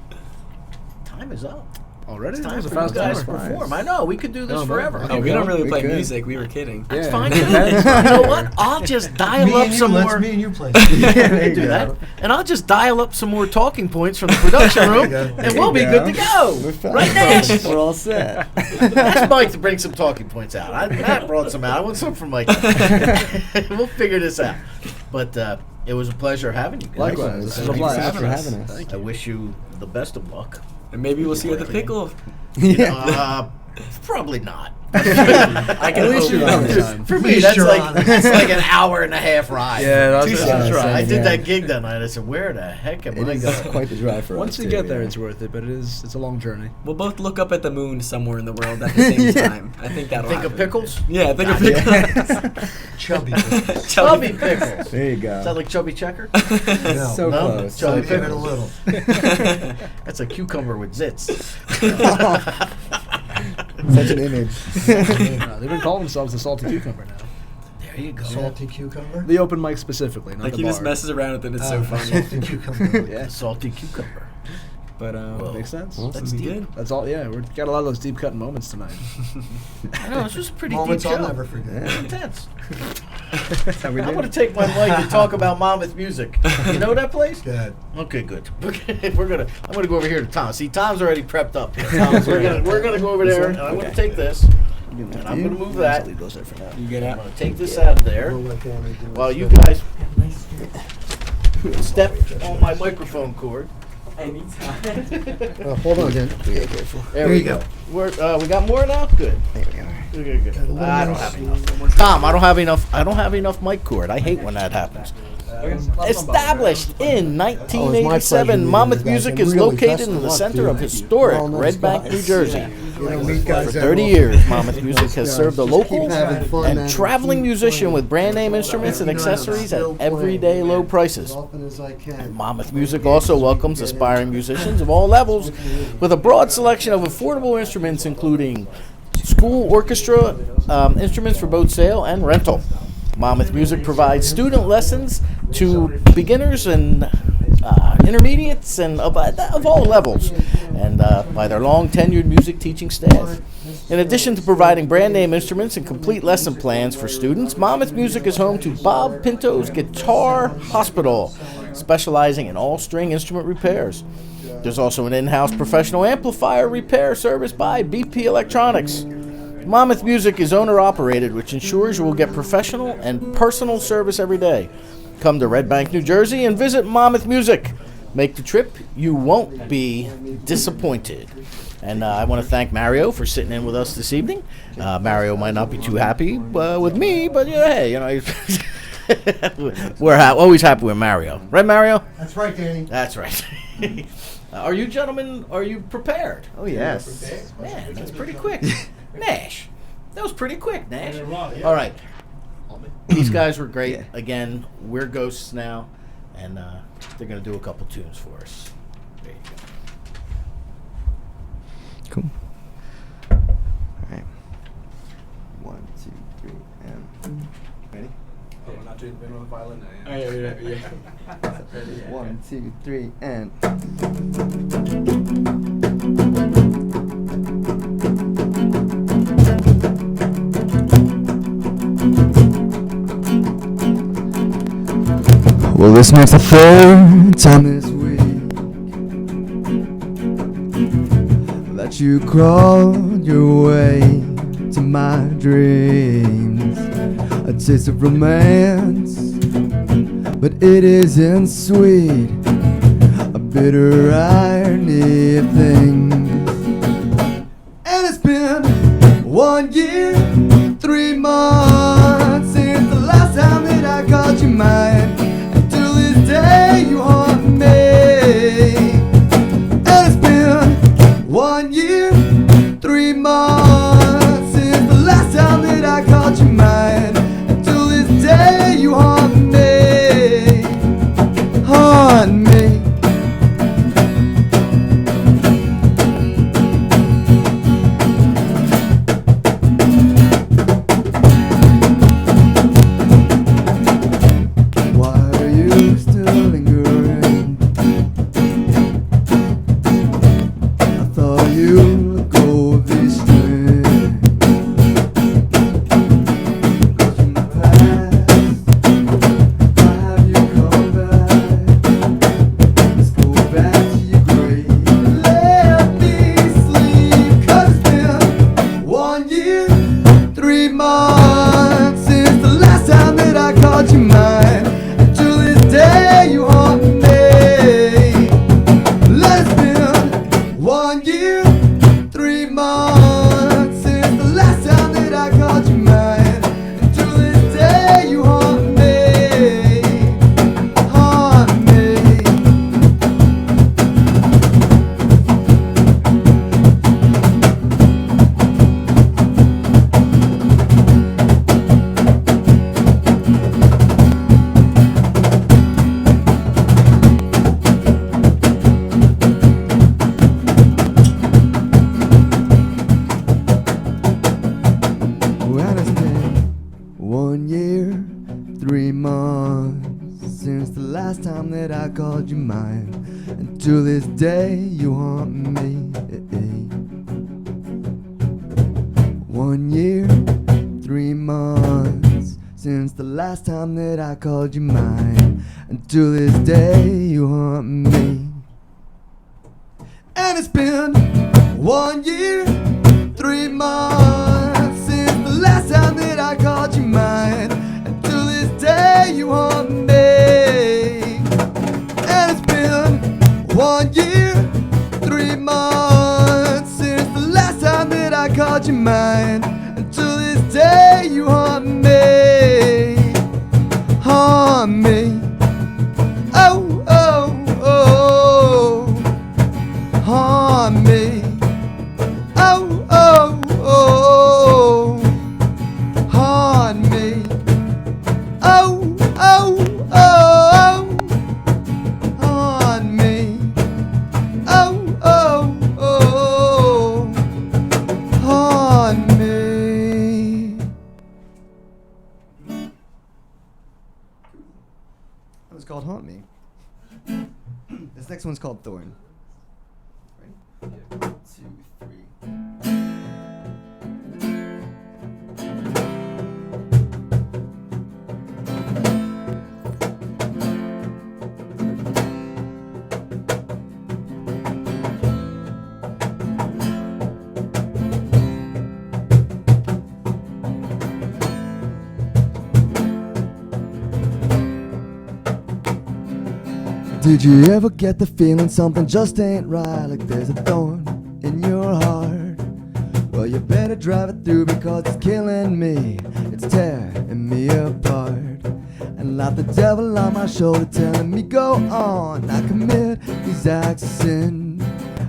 Time is up. Already? It's That time was a for you fast guys to hour. perform. I know. We could do this Oh, forever. Oh, we don't really We play could. music. We were kidding. That's Yeah. fine too. That's You know what? I'll just dial Me up and you, some let's more. me and you play. There you Do go. that, and I'll just dial up some more talking points from the production room, There you go. and we'll be good to go. We're fine. Right, Nash? We're all set. Ask Mike to bring some talking points out. Matt brought some out. I want some from Mike. We'll figure this out. But it was a pleasure having you guys. Likewise. This is a Thank you so blast. much for having us. Thank I wish you the best of luck. And maybe we'll see you at the Pickle. Yeah. Probably not. I can At least hope you're not. on time. For At me, least that's you're like honest. that's like an hour and a half ride. Yeah, that's Two what cents I'm ride. I saying, did yeah. that gig that night. I said, "Where the heck am It I is going?" quite the drive for us. Once you too, get there, yeah. it's worth it, but it's a long journey. We'll both look up at the moon somewhere in the world at the same Yeah. time. I think that'll Think of happen. pickles? Yeah, think of Gotcha. pickles. Chubby. Chubby pickles. There you Is that go. like chubby checker? No. So No? close. Chubby Give it a pickles. little. That's a cucumber with zits. Such an image. They've been calling themselves the salty cucumber now. There you go. Salty cucumber. The open mic specifically, not Like the he bar. just messes around with it. It's so funny. Salty cucumber. Yeah, Salty cucumber. But makes sense. That's we deep. good. That's all. Yeah, we've got a lot of those deep cut moments tonight. I know, it's just a pretty Moments deep I'll show. never forget. Yeah. Intense. That's how we I'm do. going to take my mic and talk about Monmouth music. You know that place? Good. Okay, good. I'm gonna go over here to Tom. See, Tom's already prepped up. Tom's, we're gonna go over there, and I'm gonna take this, and I'm gonna move that. Leave those there for now. You get I'm out. gonna take this out of there. We'll let Danny do While it. you guys step on my microphone cord. Anytime. Oh, hold on, Dan. Yeah, careful. There There we you go. We got more now. Good. There we go. Good. little I don't more. have enough. Tom, I don't have enough mic cord. I hate when that happens. Established in Oh, it's my 1987, pleasure Monmouth meeting you guys, Music and is really located best in of the luck, center dude. of historic You're all nice Red Bank, guys. New Jersey. You know, meet guys For that 30 will- years, Monmouth Music has guys. served a Just keep local having fun, and man. traveling Keep musician playing. with brand name instruments and You know, I'm accessories at still everyday playing, low man. prices. As often as I can. Monmouth Music also welcomes aspiring musicians of all levels with a broad selection of affordable instruments, including school orchestra instruments for both sale and rental. Monmouth Music provides student lessons to beginners and intermediates and of all levels, and by their long tenured music teaching staff. In addition to providing brand name instruments and complete lesson plans for students, Monmouth Music is home to Bob Pinto's Guitar Hospital, specializing in all string instrument repairs. There's also an in-house professional amplifier repair service by BP Electronics. Monmouth Music is owner-operated, which ensures you will get professional and personal service every day. Come to Red Bank, New Jersey, and visit Monmouth Music. Make the trip. You won't be disappointed. And I want to thank Mario for sitting in with us this evening. Mario might not be too happy with me, but hey, we're always happy with Mario. Right, Mario? That's right, Danny. That's right. Are you gentlemen, are you prepared? Oh, yes. Man, that's pretty quick. Nash. That was pretty quick, Nash. All right. These guys were great. Yeah. Again, we're Ghosts now, and they're going to do a couple tunes for us. There you go. Cool. All right. 1, 2, 3, and ready? Oh, we're not doing the violin. Oh, yeah. Ready? 1, 2, 3, and. Well, this makes the third time this week that you crawled your way to my dreams. A taste of romance, but it isn't sweet. A bitter irony of things. And it's been 1 year, 3 months since the last time that I called you mine. Until this day you haunt me. And it's been 1 year, 3 months since the last time that I called you mine. Until this day you haunt me. Haunt me. Why are you still lingering? I thought you'd let go of these strings. 'Cause from the past, why have you come back? Let's go back to your grave and let me sleep. 'Cause it's been 1 year, 3 months since the last time that I called you mine. Until this day you haunt me. It's been 1 year, 3 months since the last time that I called you mine. Until this day you haunt me. Haunt me. Well, it's been 1 year, 3 months since the last time that I called you mine. Until this day you haunt me. 1 year, 3 months since the last time that I called you mine. Until this day you haunt me. And it's been 1 year, 3 months since the last time that I called you mine. Until this day you haunt me. And it's been 1 year, 3 months since the last time that I called you mine. Until this day you haunt me. Haunt me. Oh, oh, oh. Haunt me. Oh, oh, oh. Haunt me. Oh, oh, oh. Haunt me. Oh, oh, oh. Haunt me. That was called Haunt Me. This next one's called Thorn. Ready? 1, 2, 3. Did you ever get the feeling something just ain't right? Like there's a thorn in your heart. Well, you better drive it through because it's killing me. It's tearing me apart. And like the devil on my shoulder telling me go on, I commit these acts of sin.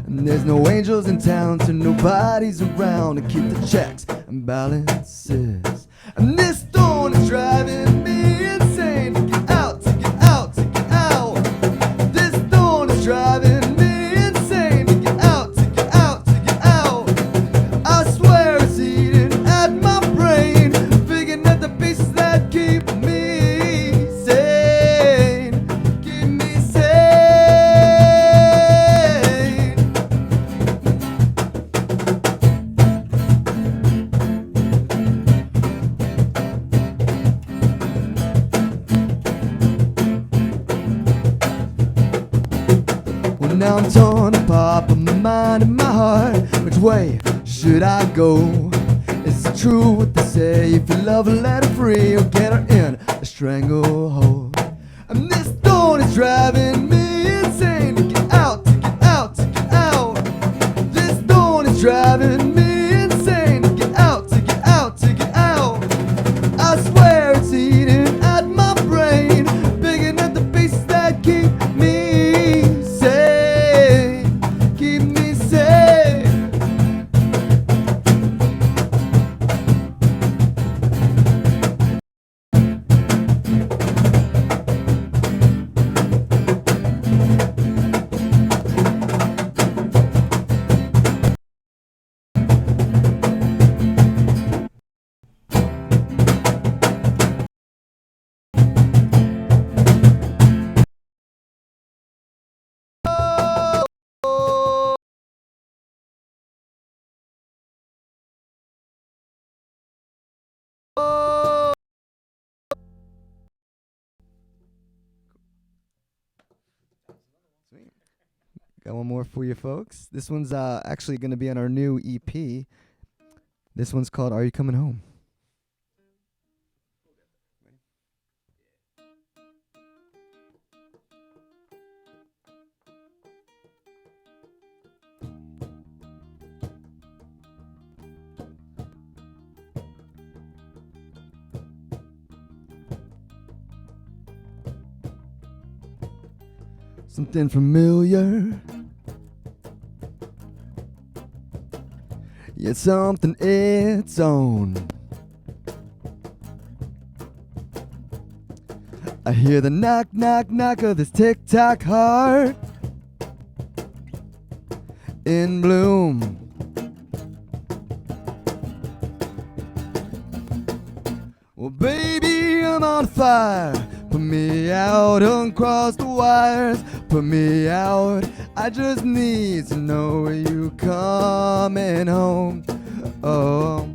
And there's no angels in town, so nobody's around to keep the checks and balances. And this thorn is driving me insane. To get out, to get out, to get out. This thorn is driving me insane. To get out, to get out, to get out. I swear it's eating at my brain, picking at the pieces that keep me sane. Keep me sane. Well, now I'm torn apart by my mind and my heart. Which way should I go? Is it true what they say? If you love her, let her free, or get her in a stranglehold. And this thorn is driving me insane. To get out, to get out, to get out. This thorn is driving me insane. To get out, to get out, to get out. I swear it's eating at my brain, picking at the pieces that keep me sane. Keep me sane. Sweet. Got one more for you folks. This one's actually going to be on our new EP. This one's called Are You Coming Home? Something familiar, yet something its own. I hear the knock, knock, knock of this tick-tock heart in bloom. Well, baby, I'm on fire. Put me out, uncross the wires. Put me out. I just need to know you coming home. Oh.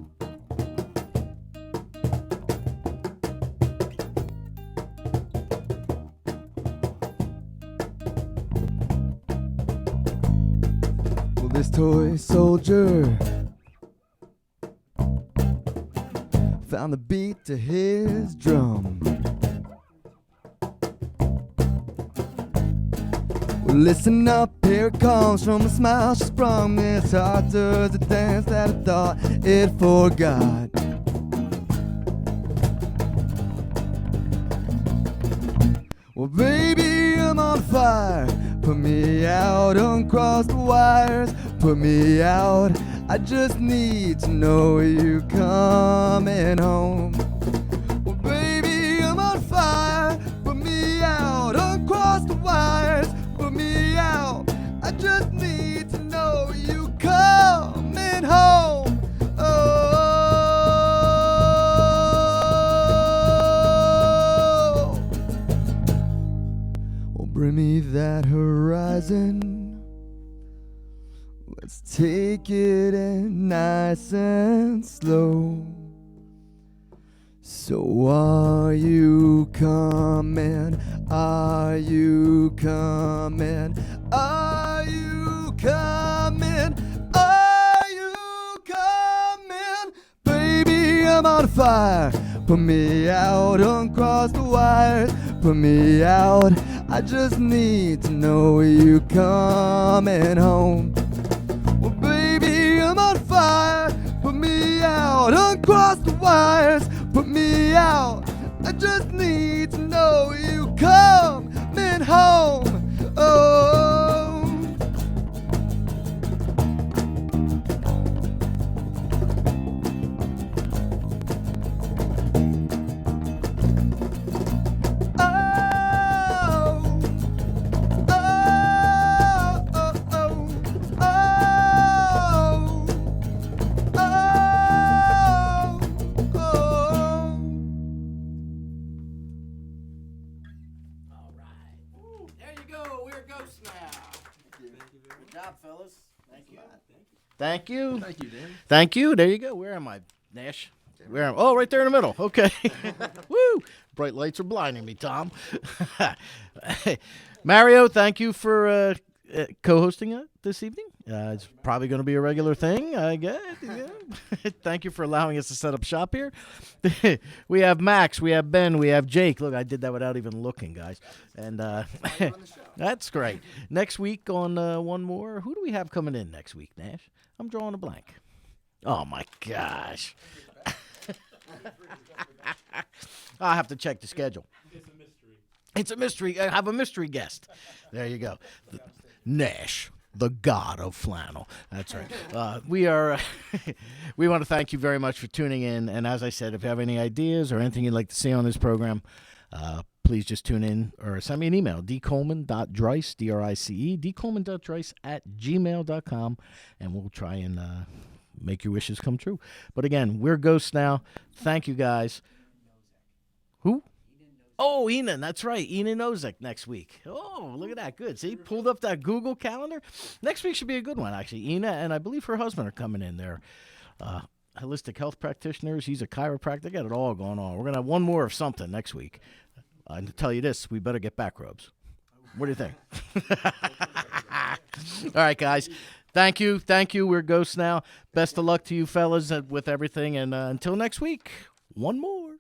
Well, this toy soldier found the beat to his drum. Well, listen up, here it comes. From a smile she sprung. This heart does a dance that I thought it forgot. Well, baby, I'm on fire. Put me out, uncross the wires. Put me out. I just need to know you coming home. Well, baby, I'm on fire. Put me out, uncross the wires. Put me out. I just need to know you coming home. Oh. Well, bring me that horizon. Let's take it in nice and slow. So are you coming? Are you coming? Are you coming? Are you coming? Baby, I'm on fire. Put me out, uncross the wires. Put me out. I just need to know you coming home. Well, baby, I'm on fire. Put me out, uncross the wires. Put me out. I just need to know you coming home. Oh. Good job, fellas. Thank you. Thank you. Thank you, Dan. Thank you. There you go. Where am I, Nash? Where am? Oh, right there in the middle. Okay. Woo! Bright lights are blinding me, Tom. Mario, thank you for co-hosting it this evening. It's probably going to be a regular thing, I guess. Yeah. Thank you for allowing us to set up shop here. We have Max, we have Ben, we have Jake. Look, I did that without even looking, guys. And that's great. Next week on One More, who do we have coming in next week, Nash? I'm drawing a blank. Oh, my gosh. I'll have to check the schedule. It's a mystery. I have a mystery guest. There you go. Nash, the god of flannel. That's right. We want to thank you very much for tuning in. And as I said, if you have any ideas or anything you'd like to see on this program, please just tune in or send me an email, dcoleman.drice, D-R-I-C-E, dcoleman.drice@gmail.com, and we'll try and make your wishes come true. But again, we're Ghosts now. Thank you, guys. Who? Oh, Enan, that's right. Enan Ozek next week. Oh, look at that. Good. See, pulled up that Google calendar. Next week should be a good one, actually. Ina and I believe her husband are coming in there. Holistic health practitioners. He's a chiropractor. Got it all going on. We're going to have one more of something next week. And to tell you this, we better get back robes. What do you think? All right, guys. Thank you. Thank you. We're Ghosts now. Best of luck to you fellas with everything. And until next week, one more.